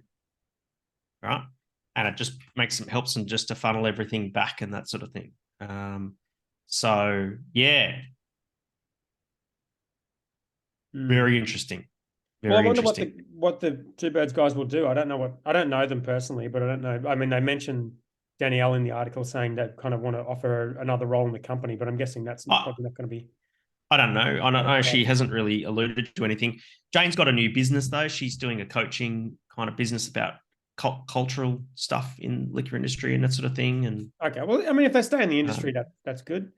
Right. And it just helps them just to funnel everything back and that sort of thing. So yeah, Mm. very interesting. Well, I Very wonder interesting. what the Two Birds guys will do. I don't know them personally, but I don't know. I mean, they mentioned Danielle in the article saying they kind of want to offer another role in the company, but I'm guessing that's I, probably not going to be. I don't know. I don't know. She hasn't really alluded to anything. Jane's got a new business though. She's doing a coaching kind of business about cultural stuff in liquor industry and that sort of thing. And Okay, well, I mean, if they stay in the industry, that's good.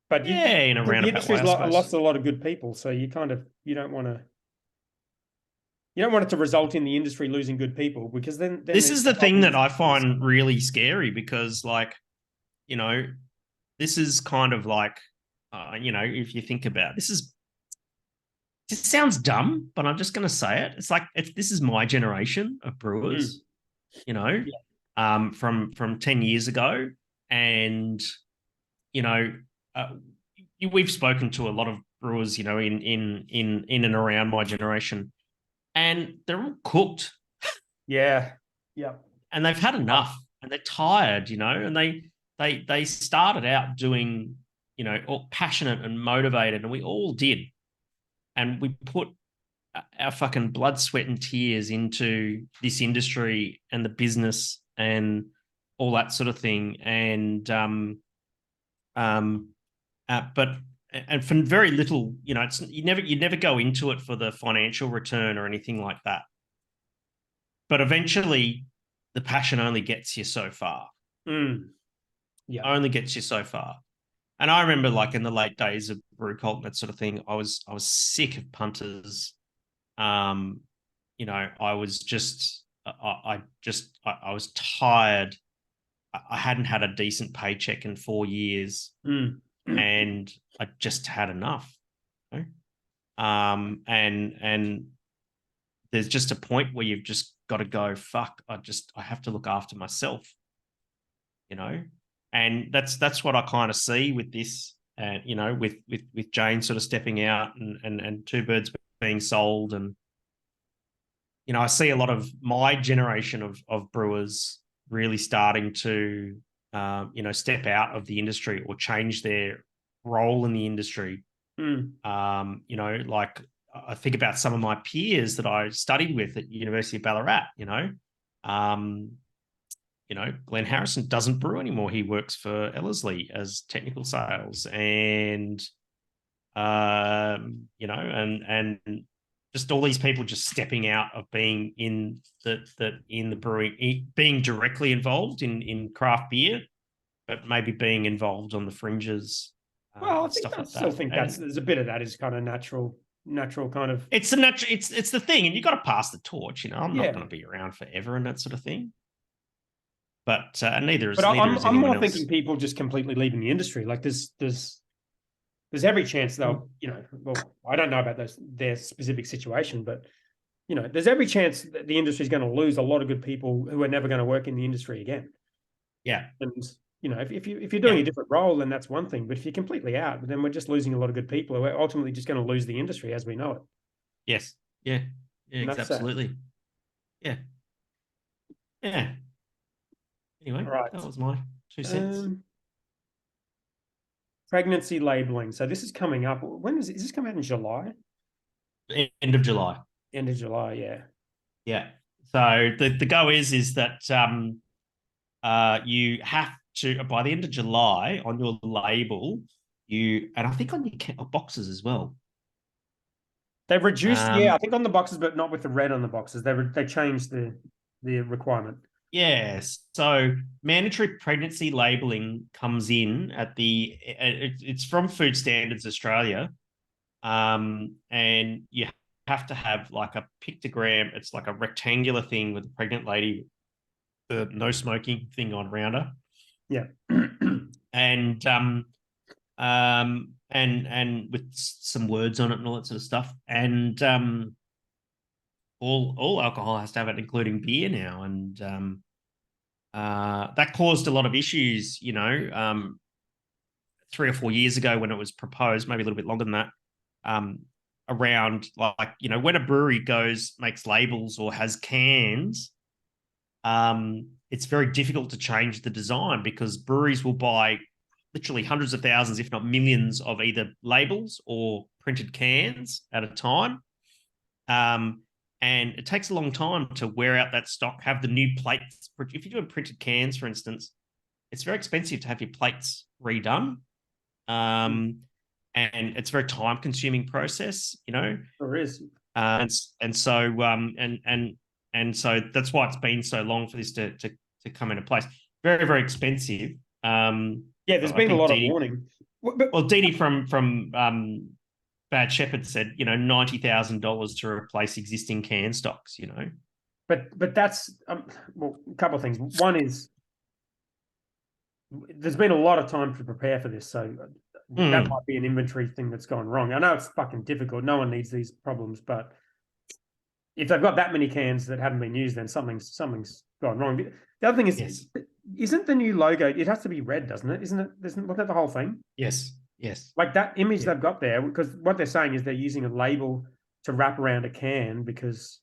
But yeah, in a the roundabout industry's way, I lost suppose. a lot of good people, so you don't want it to result in the industry losing good people, because then This there's is the thing that problems. I find really scary because, like, you know, this is kind of like, if you think about it, this sounds dumb, but I'm just going to say it. It's like this is my generation of Mm. brewers, you know, Yeah. from 10 years ago, and you know, uh, we've spoken to a lot of brewers, in and around my generation, and they're all cooked, Yeah. Yeah. and they've had enough, and they're tired, and they started out doing, all passionate and motivated, and we all did, and we put our fucking blood, sweat, and tears into this industry and the business and all that sort of thing, um, but and for very little, it's you never go into it for the financial return or anything like that. But eventually, the passion only gets you so far. Mm. Yeah. Only gets you so far. And I remember, like in the late days of brew cult and that sort of thing, I was sick of punters. Um, I was just, I was tired. I hadn't had a decent paycheck in 4 years, Mm. and I just had enough. You and there's just a point where you've just got to go, fuck, I have to look after myself, you know? and that's what I kind of see with this, and with Jane sort of stepping out and Two Birds being sold, and I see a lot of my generation of brewers really starting to step out of the industry or change their role in the industry. Like I think about some of my peers that I studied with at University of Ballarat. Glenn Harrison doesn't brew anymore. He works for Ellerslie as technical sales, and and just all these people just stepping out of being in the brewing, being directly involved in craft beer, but maybe being involved on the fringes. Well, I stuff like still that. think there's a bit of that is kind of natural kind of. It's the natural. It's the thing, and you got to pass the torch. I'm not going to be around forever and that sort of thing. But neither is I'm more else. thinking people just completely leaving the industry. Like there's every chance they'll, well, I don't know about their specific situation, but there's every chance that the industry is going to lose a lot of good people who are never going to work in the industry again. Yeah. And if you're doing a different role, then that's one thing. But if you're completely out, then we're just losing a lot of good people who are ultimately just going to lose the industry as we know it. Yes. Yeah. Yeah. Absolutely. Yeah. Yeah. Anyway, right. That was my 2 cents. Pregnancy labeling. So this is coming up. When is this coming out in July? End of July. End of July, yeah. Yeah. So the go is that you have to, by the end of July, on your label, and I think on your boxes as well. They've reduced, I think on the boxes, but not with the red on the boxes. They changed the requirement. Yes. So mandatory pregnancy labeling comes in at it's from Food Standards Australia. And you have to have like a pictogram. It's like a rectangular thing with a pregnant lady, the no smoking thing on around her. Yeah. and with some words on it and all that sort of stuff. And all alcohol has to have it, including beer now. And that caused a lot of issues, 3 or 4 years ago when it was proposed, maybe a little bit longer than that, around like, when a brewery makes labels or has cans, it's very difficult to change the design because breweries will buy literally hundreds of thousands, if not millions, of either labels or printed cans at a time. And it takes a long time to wear out that stock, have the new plates. If you're doing printed cans, for instance, it's very expensive to have your plates redone. And it's a very time-consuming process, There is. And so that's why it's been so long for this to come into place. Very, very expensive. There's been a lot of warning. Well, Didi from Bad Shepherd said, $90,000 to replace existing can stocks. But that's a couple of things. One is there's been a lot of time to prepare for this, so that might be an inventory thing that's gone wrong. I know it's fucking difficult. No one needs these problems, but if they've got that many cans that haven't been used, then something's gone wrong. The other thing is, isn't the new logo? It has to be red, doesn't it? Isn't that the whole thing? Yes. Like that image they've got there, because what they're saying is they're using a label to wrap around a can because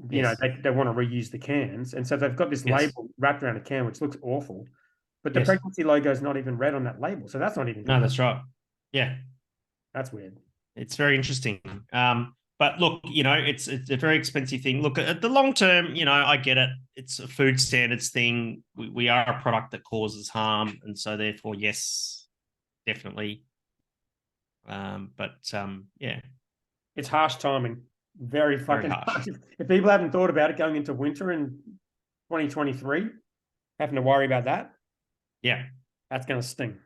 they want to reuse the cans, and so they've got this label wrapped around a can, which looks awful. But the pregnancy logo is not even red on that label, so that's not even. No, that's right. Yeah, that's weird. It's very interesting. But look, it's a very expensive thing. Look, at the long term, I get it. It's a food standards thing. We are a product that causes harm, and so therefore, yes, definitely. It's harsh timing. Very fucking harsh. If people haven't thought about it going into winter in 2023, having to worry about that, that's going to sting.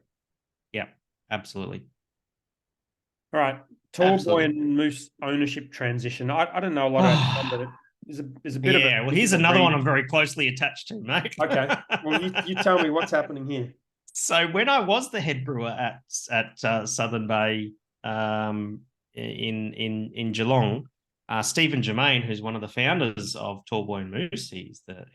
Yeah, absolutely. All right, Tall Boy and Moose ownership transition. I don't know a lot about it, but there's a bit of a. Well, here's another one I'm very closely attached to, mate. Okay, well, you tell me what's happening here. So when I was the head brewer at Southern Bay in Geelong, Stephen Germain, who's one of the founders of Tall Boy and Moose, he's the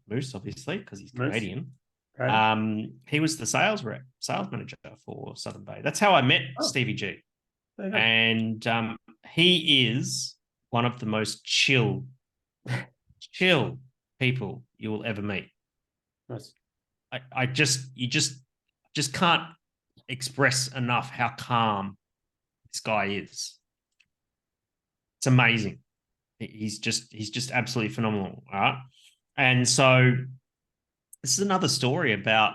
Moose, obviously, because he's Canadian. Okay. He was the sales manager for Southern Bay. That's how I met Stevie G. There you go. And he is one of the most chill people you will ever meet. Nice. You just can't express enough how calm this guy is. It's amazing. He's just absolutely phenomenal, right? And so this is another story about,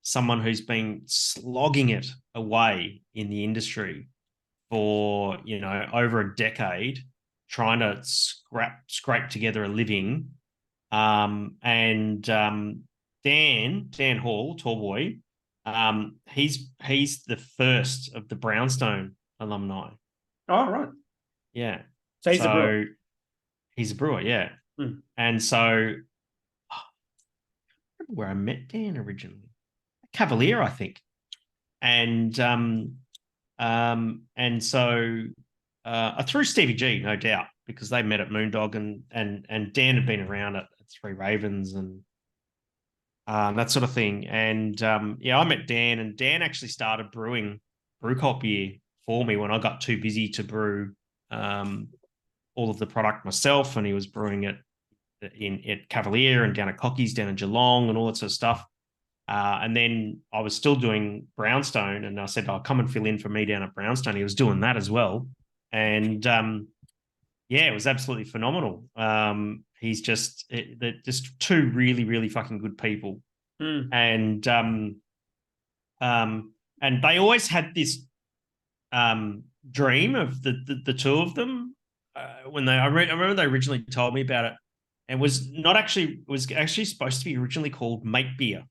someone who's been slogging it away in the industry for, over a decade, trying to scrape together a living. Dan Hall, tall boy, he's the first of the Brownstone alumni. Oh, right. Yeah. So he's a brewer. He's a brewer, yeah. And so where I met Dan originally, Cavalier, I think. And so I threw Stevie G, no doubt, because they met at Moondog, and Dan had been around at Three Ravens and that sort of thing. And I met Dan, and Dan actually started brewing Brewcop beer for me when I got too busy to brew all of the product myself, and he was brewing it at Cavalier and down at Cocky's, down in Geelong, and all that sort of stuff. And then I was still doing Brownstone, and I said, "I'll come and fill in for me down at Brownstone." He was doing that as well, and it was absolutely phenomenal. He's they're just two really, really fucking good people, and they always had this dream of the two of them. I remember they originally told me about it. It was actually supposed to be originally called Mate Beer.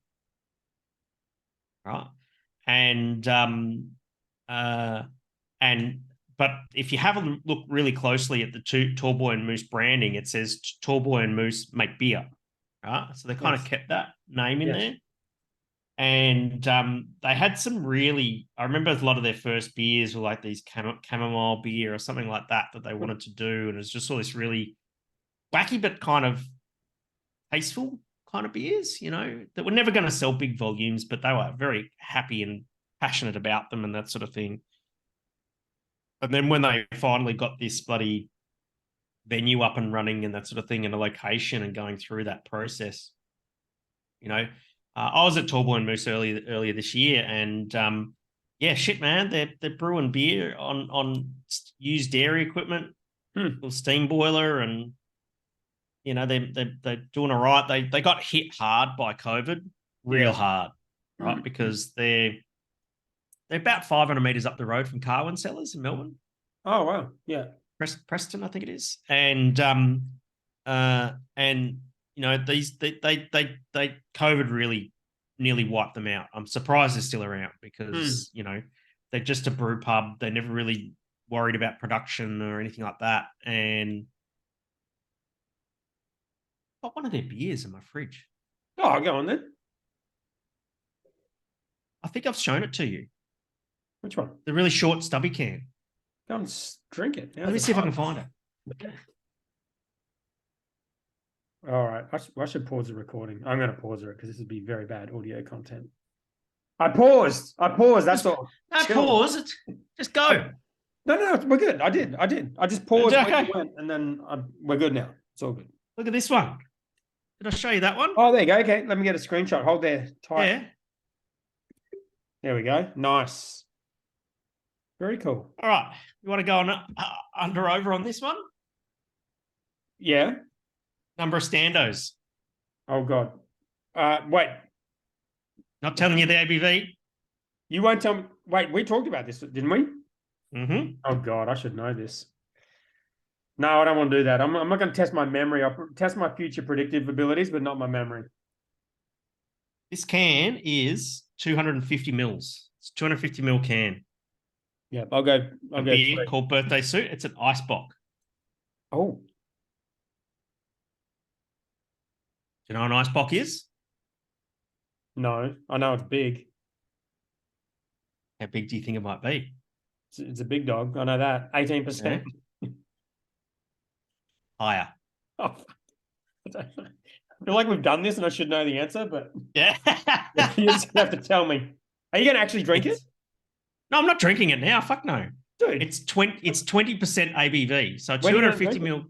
Right. And but if you have a look really closely at the two Tallboy and Moose branding, it says Tallboy and Moose make beer. Right. So they kind of kept that name in there. And they had some I remember a lot of their first beers were like these chamomile beer or something like that they wanted to do. And it was just all this really wacky, but kind of tasteful kind of beers, that were never going to sell big volumes, but they were very happy and passionate about them and that sort of thing. And then when they finally got this bloody venue up and running and that sort of thing, and a location and going through that process, I was at Tallboy and Moose earlier this year, and shit, man, they're brewing beer on used dairy equipment, little steam boiler, and they're doing all right. They got hit hard by COVID, real hard, right? Because they're about 500 meters up the road from Carwin Cellars in Melbourne. Oh wow, yeah, Preston, I think it is, and these they COVID really nearly wiped them out. I'm surprised they're still around because they're just a brew pub. They never really worried about production or anything like that, and got one of their beers in my fridge. Oh, go on then. I think I've shown it to you. Which one? The really short, stubby can. Go and drink it. Let me see if I can find it. All right. I should pause the recording. I'm going to pause it because this would be very bad audio content. I paused. That's all. Don't pause. Just go. No, we're good. I did. I just paused and then we're good now. It's all good. Look at this one. Did I show you that one? Oh, there you go. Okay, let me get a screenshot. Hold there. Tight. Yeah. There we go. Nice. Very cool. All right. You want to go on over on this one? Yeah. Number of standos. Oh, God. Wait. Not telling you the ABV? You won't tell me. Wait, we talked about this, didn't we? Mm-hmm. Oh, God, I should know this. No, I don't want to do that. I'm not going to test my memory. I'll test my future predictive abilities, but not my memory. This can is 250 mils. It's 250 mil can. Yeah, I'll go. Beer called Birthday Suit. It's an ice bock. Oh. Do you know what an ice bock is? No, I know it's big. How big do you think it might be? It's a big dog. I know that. 18%. Yeah. Higher. Oh, I don't know. feel like we've done this and I should know the answer, but Yeah. you just have to tell me. Are you going to actually drink it? No, I'm not drinking it now. Fuck no. Dude. It's 20% ABV. So When are you gonna 250 drink mil.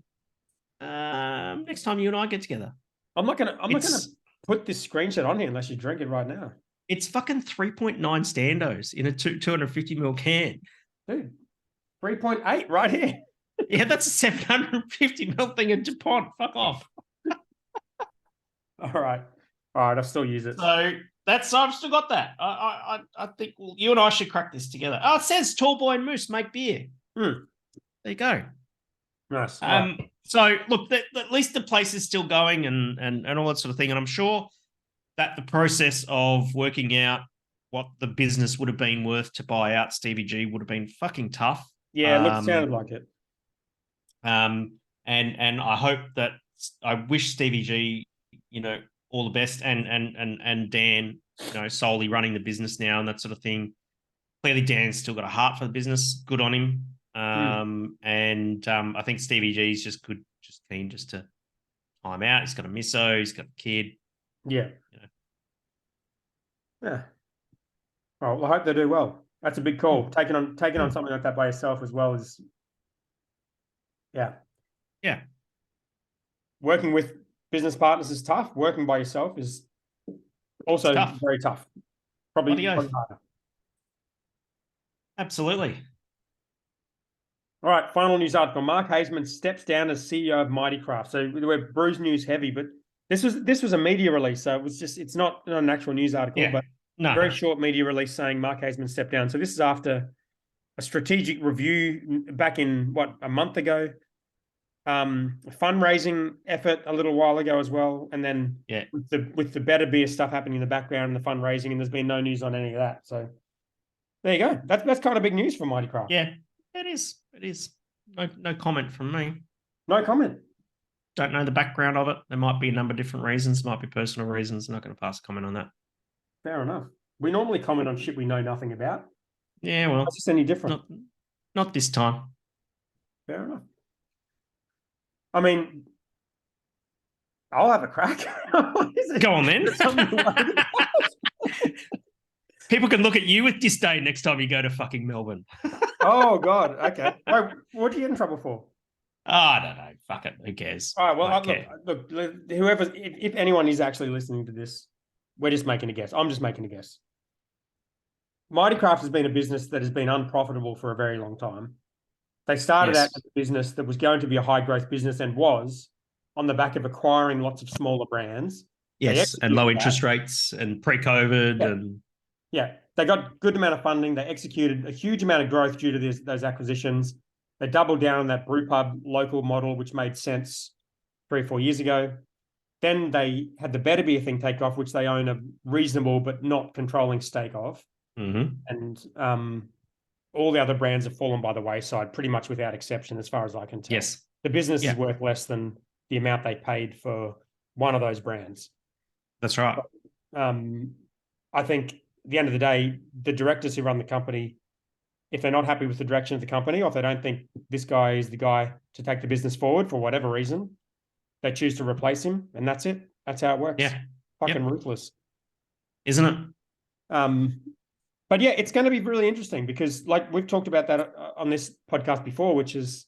Next time you and I get together. I'm not gonna put this screenshot on here unless you drink it right now. It's fucking 3.9 standos in a 250 mil can. Dude, 3.8 right here. Yeah, that's a 750 mil thing in DuPont. Fuck off. All right. I'll still use it. So I've still got that. I think you and I should crack this together. Oh, it says Tall Boy and Moose make beer. There you go. Nice. So look, at least the place is still going and all that sort of thing. And I'm sure that the process of working out what the business would have been worth to buy out Stevie G would have been fucking tough. Yeah, it sounded like it. And I hope that I wish Stevie G, all the best, and Dan, solely running the business now and that sort of thing. Clearly, Dan's still got a heart for the business. Good on him. I think Stevie G's just keen to time out. He's got a misso. He's got a kid. Yeah. Yeah. Well, I hope they do well. That's a big call. Taking on something like that by yourself as well is, yeah. Working with business partners is tough. Working by yourself is also very tough. Probably harder. Absolutely. All right, final news article. Mark Haseman steps down as CEO of Mighty Craft. So we're Brews news heavy, but this was a media release, so it's not an actual news article, but very short media release saying Mark Haseman stepped down. So this is after a strategic review back in a month ago, fundraising effort a little while ago as well, and then with the better beer stuff happening in the background and the fundraising, and there's been no news on any of that. So there you go. That's kind of big news for Mighty Craft. Yeah, it is. It is. No comment from me. No comment. Don't know the background of it. There might be a number of different reasons. Might be personal reasons. I'm not going to pass a comment on that. Fair enough. We normally comment on shit we know nothing about. Yeah, well, it's just any different. Not this time. Fair enough. I mean, I'll have a crack. Go on then. People can look at you with disdain next time you go to fucking Melbourne. Oh God. Okay. Wait, what do you get in trouble for? Oh, I don't know. Fuck it. Who cares? All right. Well, look. Whoever, if anyone is actually listening to this, we're just making a guess. I'm just making a guess. Mighty Craft has been a business that has been unprofitable for a very long time. They started out as a business that was going to be a high growth business and was on the back of acquiring lots of smaller brands. Yes, and low interest rates and pre-COVID and they got good amount of funding. They executed a huge amount of growth due to those acquisitions. They doubled down on that brewpub local model, which made sense 3 or 4 years ago. Then they had the better beer thing take off, which they own a reasonable but not controlling stake of. And all the other brands have fallen by the wayside, pretty much without exception, as far as I can tell. Yes. The business is worth less than the amount they paid for one of those brands. That's right. I think at the end of the day, the directors who run the company, if they're not happy with the direction of the company, or if they don't think this guy is the guy to take the business forward for whatever reason, they choose to replace him, and that's it. That's how it works. Yeah. Fucking ruthless. Isn't it? But yeah, it's going to be really interesting because like we've talked about that on this podcast before, which is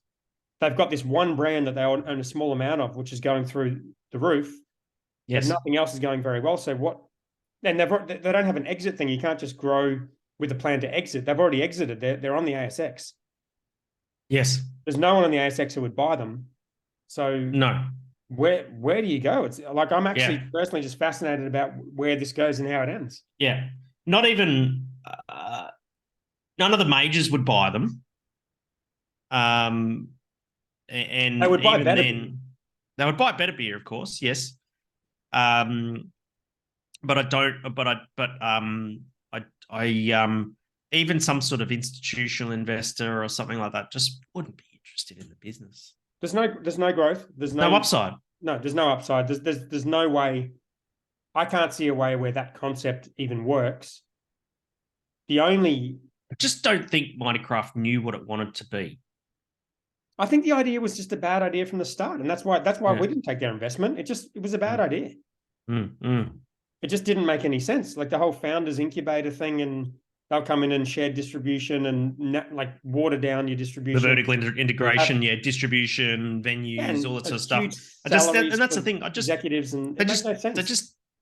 they've got this one brand that they own a small amount of, which is going through the roof. Yes. And nothing else is going very well. So what? And they don't have an exit thing. You can't just grow with a plan to exit. They've already exited. They're on the ASX. Yes. There's no one on the ASX who would buy them. So no. Where do you go? It's like I'm actually personally just fascinated about where this goes and how it ends. Yeah. Not even none of the majors would buy them. And they would buy better beer. They would buy better beer, of course. Yes. But I don't. But even some sort of institutional investor or something like that just wouldn't be interested in the business. There's no growth. There's no upside. No, there's no upside. There's no way. I can't see a way where that concept even works. I just don't think Mighty Craft knew what it wanted to be. I think the idea was just a bad idea from the start, and that's why we didn't take their investment. It was a bad idea. It just didn't make any sense. Like the whole founders incubator thing, and they'll come in and share distribution and like water down your distribution. The vertical integration, distribution, venues, all that sort of stuff. And that's the thing. Executives and it makes no sense.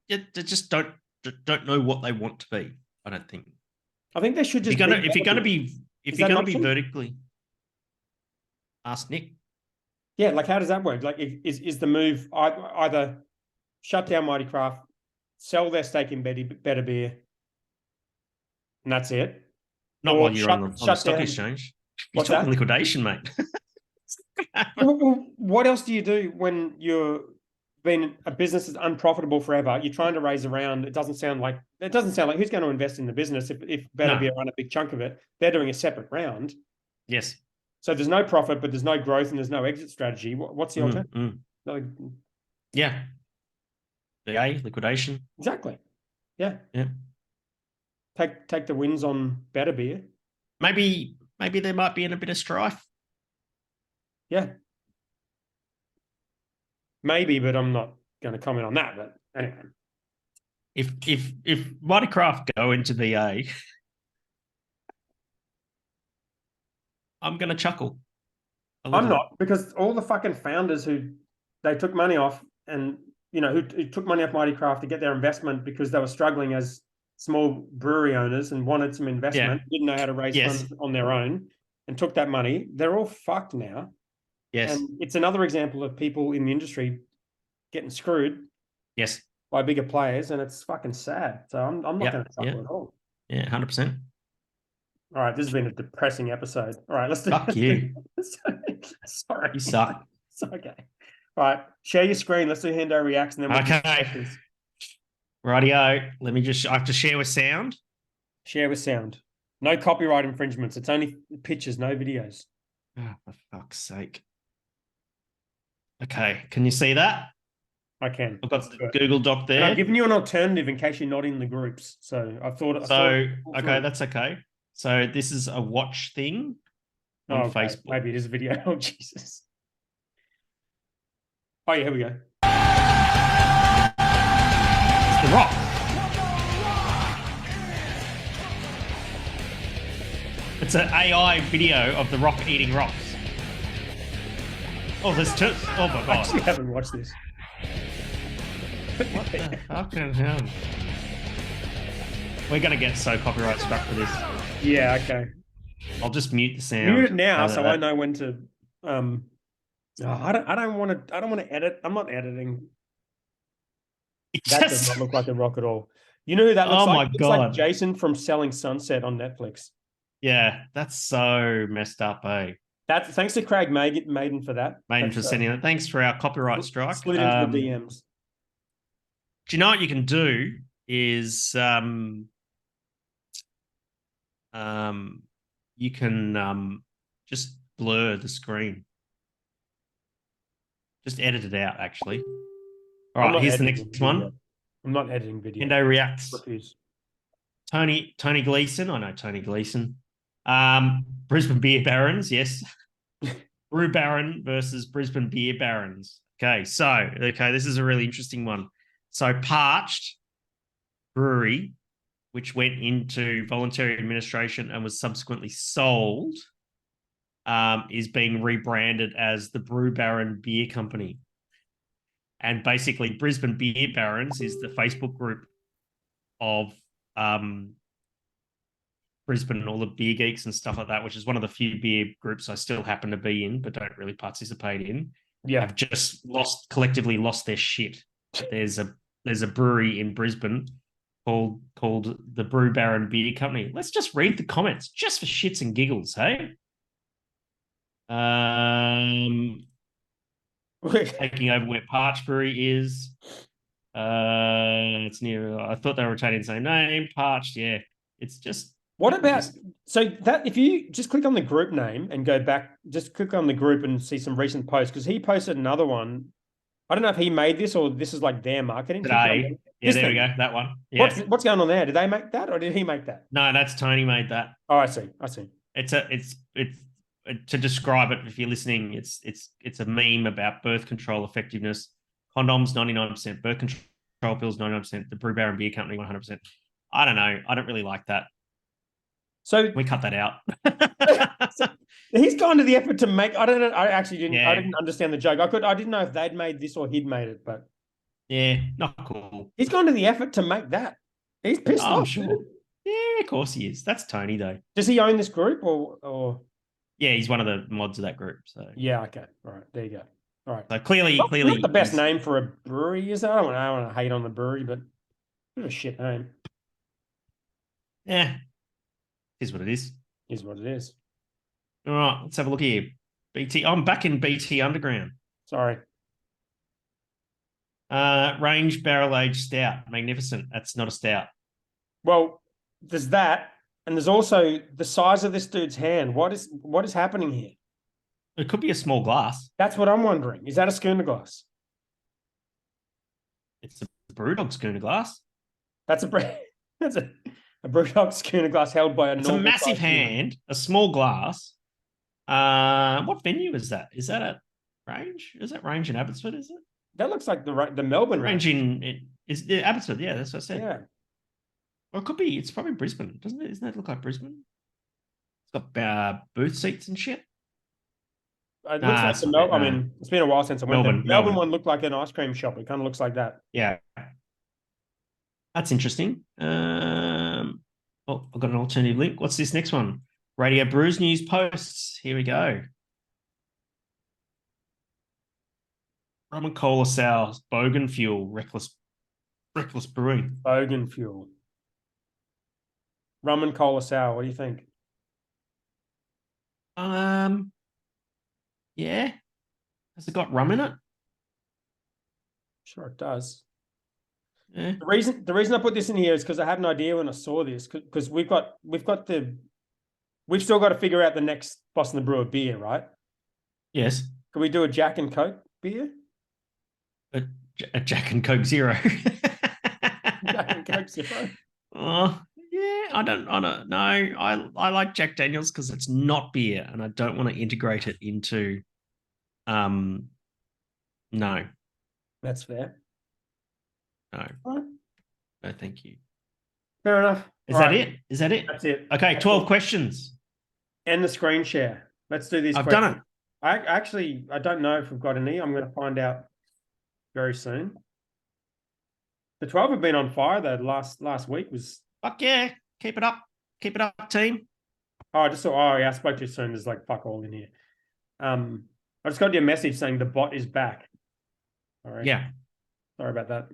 They just don't know what they want to be. I don't think. I think they should just. If you're going to be vertically, ask Nick. Yeah, like how does that work? Like, is the move either shut down Mighty Craft, sell their stake in Better Beer, and that's it? Not while you're on the stock exchange. You're talking liquidation, mate. Well, what else do you do when you're been a business that's unprofitable forever? You're trying to raise a round. It doesn't sound like who's going to invest in the business if Better Beer run a big chunk of it. They're doing a separate round. Yes. So there's no profit, but there's no growth and there's no exit strategy. What's the alternative? Yeah. The liquidation. Exactly. Yeah. Yeah. Take the wins on Better Beer. Maybe there might be in a bit of strife. Yeah. Maybe, but I'm not going to comment on that. But anyway. If Mighty Craft go into VA, I'm going to chuckle. I'm not, because all the fucking founders who they took money off and, who took money off Mighty Craft to get their investment because they were struggling as small brewery owners and wanted some investment, didn't know how to raise funds on their own and took that money. They're all fucked now. Yes. And it's another example of people in the industry getting screwed. Yes. By bigger players, and it's fucking sad. So I'm not going to chuckle at all. Yeah, 100%. All right, this has been a depressing episode. All right, let's do. Fuck you. Sorry, you suck. It's okay. All right, share your screen. Let's do Hendo Reacts, and then we'll do questions. Rightio. I have to share with sound. Share with sound. No copyright infringements. It's only pictures, no videos. Oh, for fuck's sake. Okay, can you see that? I can. I've got the Google Doc there. And I've given you an alternative in case you're not in the groups. So I thought. Okay, that's okay. So this is a watch thing on Facebook. Maybe it is a video. Oh, Jesus. Oh, yeah, here we go. It's The Rock. It's an AI video of The Rock eating rocks. Oh, there's two. Oh, my God. I actually haven't watched this. What the fucking hell? We're going to get so copyright struck for this. Yeah, okay. I'll just mute the sound. Mute it now so I know when to I don't want to edit. I'm not editing. That does not look like The Rock at all. You know who that looks like? It's like Jason from Selling Sunset on Netflix. Yeah, that's so messed up, eh? Thanks to Craig Maiden for that. Maiden for sending it. Thanks for our copyright strike. Slid into the DMs. Do you know what you can do is you can just blur the screen. Just edit it out, actually. All right, here's the next one. I'm not editing video. Hendo Reacts. Refuse. Tony Gleason. I know Tony Gleason. Brisbane Beer Barons, yes. Brew Baron versus Brisbane Beer Barons. Okay, this is a really interesting one. So Parched Brewery, which went into voluntary administration and was subsequently sold, is being rebranded as the Brew Baron Beer Company. And basically, Brisbane Beer Barons is the Facebook group of Brisbane and all the beer geeks and stuff like that, which is one of the few beer groups I still happen to be in, but don't really participate in. Yeah, have just collectively lost their shit. There's a brewery in Brisbane called the Brew Baron Beer Company. Let's just read the comments just for shits and giggles, hey? Taking over where Parched Brewery is. It's near. I thought they were retaining the same name. Parched, yeah. It's just. What about if you just click on the group name and go back, just click on the group and see some recent posts, because he posted another one. I don't know if he made this or this is like their marketing. Today. Yeah, there we go. That one. Yeah. What's going on there? Did they make that or did he make that? No, that's Tony made that. Oh, I see. It's to describe it, if you're listening, it's a meme about birth control effectiveness. Condoms 99%, birth control pills 99%, the Brewer and Beer Company 100%. I don't know. I don't really like that. So we cut that out. so he's gone to the effort to make. I don't know. I actually didn't. Yeah. I didn't understand the joke. I didn't know if they'd made this or he'd made it, but Yeah, not cool. he's gone to the effort to make that. He's pissed I'm off. sure. Dude. Yeah, of course he is. That's Tony though. Does he own this group or? Yeah, he's one of the mods of that group. So yeah, okay, all right, there you go. All right. So clearly, Not the best name for a brewery, is it? I don't want to hate on the brewery, but it's a shit name. Yeah, is what it is. Is what it is. All right, let's have a look here. BT. I'm back in BT Underground. Sorry. Range barrel aged stout. Magnificent. That's not a stout. Well, there's that, and there's also the size of this dude's hand. What is happening here? It could be a small glass. That's what I'm wondering. Is that a schooner glass? It's a Brewdog schooner glass. That's a Brewdog schooner glass held by It's a massive hand, a small glass. What venue is that? Is that a Range? Is that Range in Abbotsford? Is it? That looks like the Melbourne Range is Abbotsford. Yeah, that's what I said. Yeah. Or it could be. It's probably Brisbane, doesn't it? Doesn't that look like Brisbane? It's got booth seats and shit. It looks like the Melbourne. I mean, it's been a while since I went there. Melbourne one looked like an ice cream shop. It kind of looks like that. Yeah. That's interesting. Oh, I've got an alternative link. What's this next one? Radio Brews News Posts. Here we go. Rum and Cola Sour, Bogan Fuel, Reckless Brewing. Bogan Fuel. Rum and Cola Sour. What do you think? Yeah. Has it got rum in it? Sure, it does. Yeah. The reason I put this in here is because I had an idea when I saw this, because we've still got to figure out the next Boston the Brewer beer, right? Yes. Can we do a Jack and Coke beer? A Jack and Coke Zero. Jack and Coke Zero. Oh, yeah. I don't know. I like Jack Daniels because it's not beer, and I don't want to integrate it into. No. That's fair. No. Right. No, thank you. Fair enough. Is that it? Is that it? That's it. Okay, 12 questions. And the screen share. Let's do these. I've done it. I don't know if we've got any. I'm going to find out very soon. The 12 have been on fire though. Last week was. Fuck yeah. Keep it up. Keep it up, team. Oh, I just saw. Oh, yeah, I spoke too soon. There's like fuck all in here. I just got your message saying the bot is back. All right. Yeah. Sorry about that.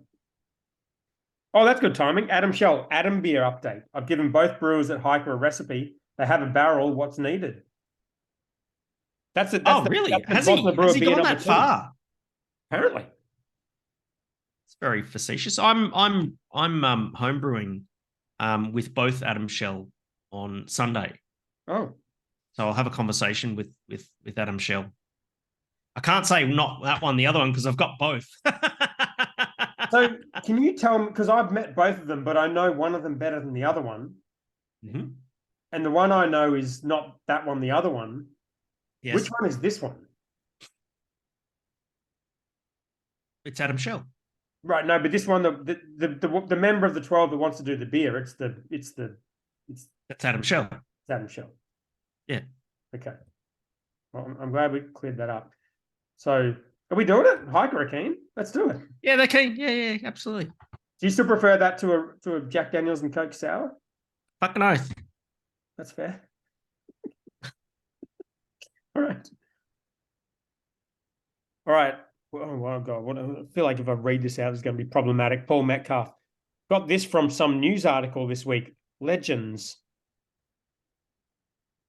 Oh, that's good timing. Adam Shell, Adam beer update. I've given both brewers at Hiker a recipe. They have a barrel. What's needed? Really? Has he gone that far? Apparently. It's very facetious. I'm home brewing with both Adam Shell on Sunday. Oh. So I'll have a conversation with Adam Shell. I can't say not that one, the other one, because I've got both. So can you tell me, because I've met both of them, but I know one of them better than the other one. Mm-hmm. And the one I know is not that one, the other one. Yes. Which one is this one? It's Adam Shell. Right, no, but this one, the member of the 12 that wants to do the beer, it's That's Adam Shell. It's Adam Shell. Yeah. Okay. Well, I'm glad we cleared that up. So are we doing it? Hiker are keen? Let's do it. Yeah, they're keen. Yeah, absolutely. Do you still prefer that to a Jack Daniels and Coke Sour? Fucking oath. That's fair. All right. All right. Oh, God. I feel like if I read this out, it's going to be problematic. Paul Metcalf got this from some news article this week. Legends.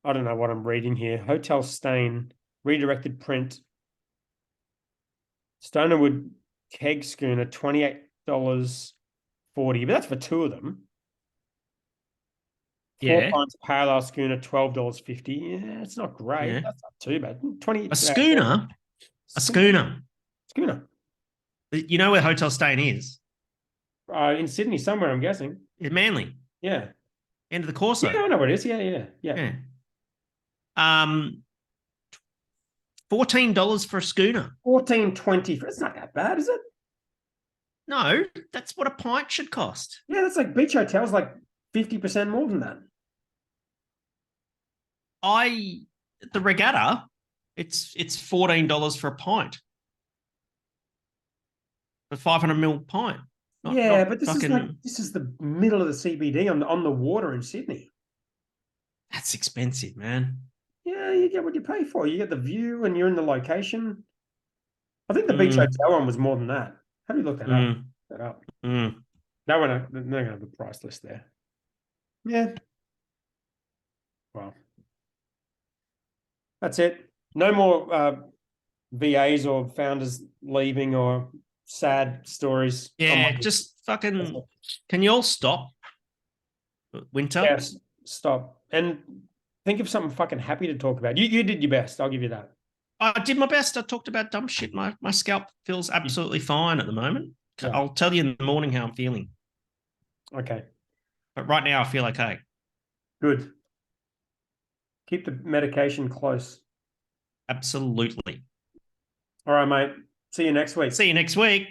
I don't know what I'm reading here. Hotel Stain, redirected print. Stonerwood keg schooner, $28.40. But that's for two of them. Yeah. 4 pints pale ale schooner, $12.50. Yeah, it's not great. Yeah. That's not too bad. A schooner. A schooner. Schooner. You know where Hotel Stain is? In Sydney somewhere, I'm guessing. In Manly. Yeah. End of the Corso. Yeah, I know where it is. Yeah. $14 for a schooner. 14.20. It's not that bad, is it? No, that's what a pint should cost. Yeah, that's like beach hotels, like 50% more than that. The regatta, it's $14 for a pint. A 500 ml pint. Yeah, Not but this is like fucking. this is the middle of the CBD on the water in Sydney. That's expensive, man. Yeah, you get what you pay for. You get the view and you're in the location. I think the beach Mm, hotel one was more than that. How do you look that up? mm, That up. mm. That one, they're gonna have the price list there. Yeah. Well, that's it. No more VAs or founders leaving or sad stories. Yeah, just fucking. Can you all stop? Winter. Yes, stop. And think of something fucking happy to talk about. You did your best. I'll give you that. I did my best. I talked about dumb shit. My scalp feels absolutely fine at the moment. Yeah. I'll tell you in the morning how I'm feeling. Okay. But right now I feel okay. Good. Keep the medication close. Absolutely. All right, mate. See you next week. See you next week.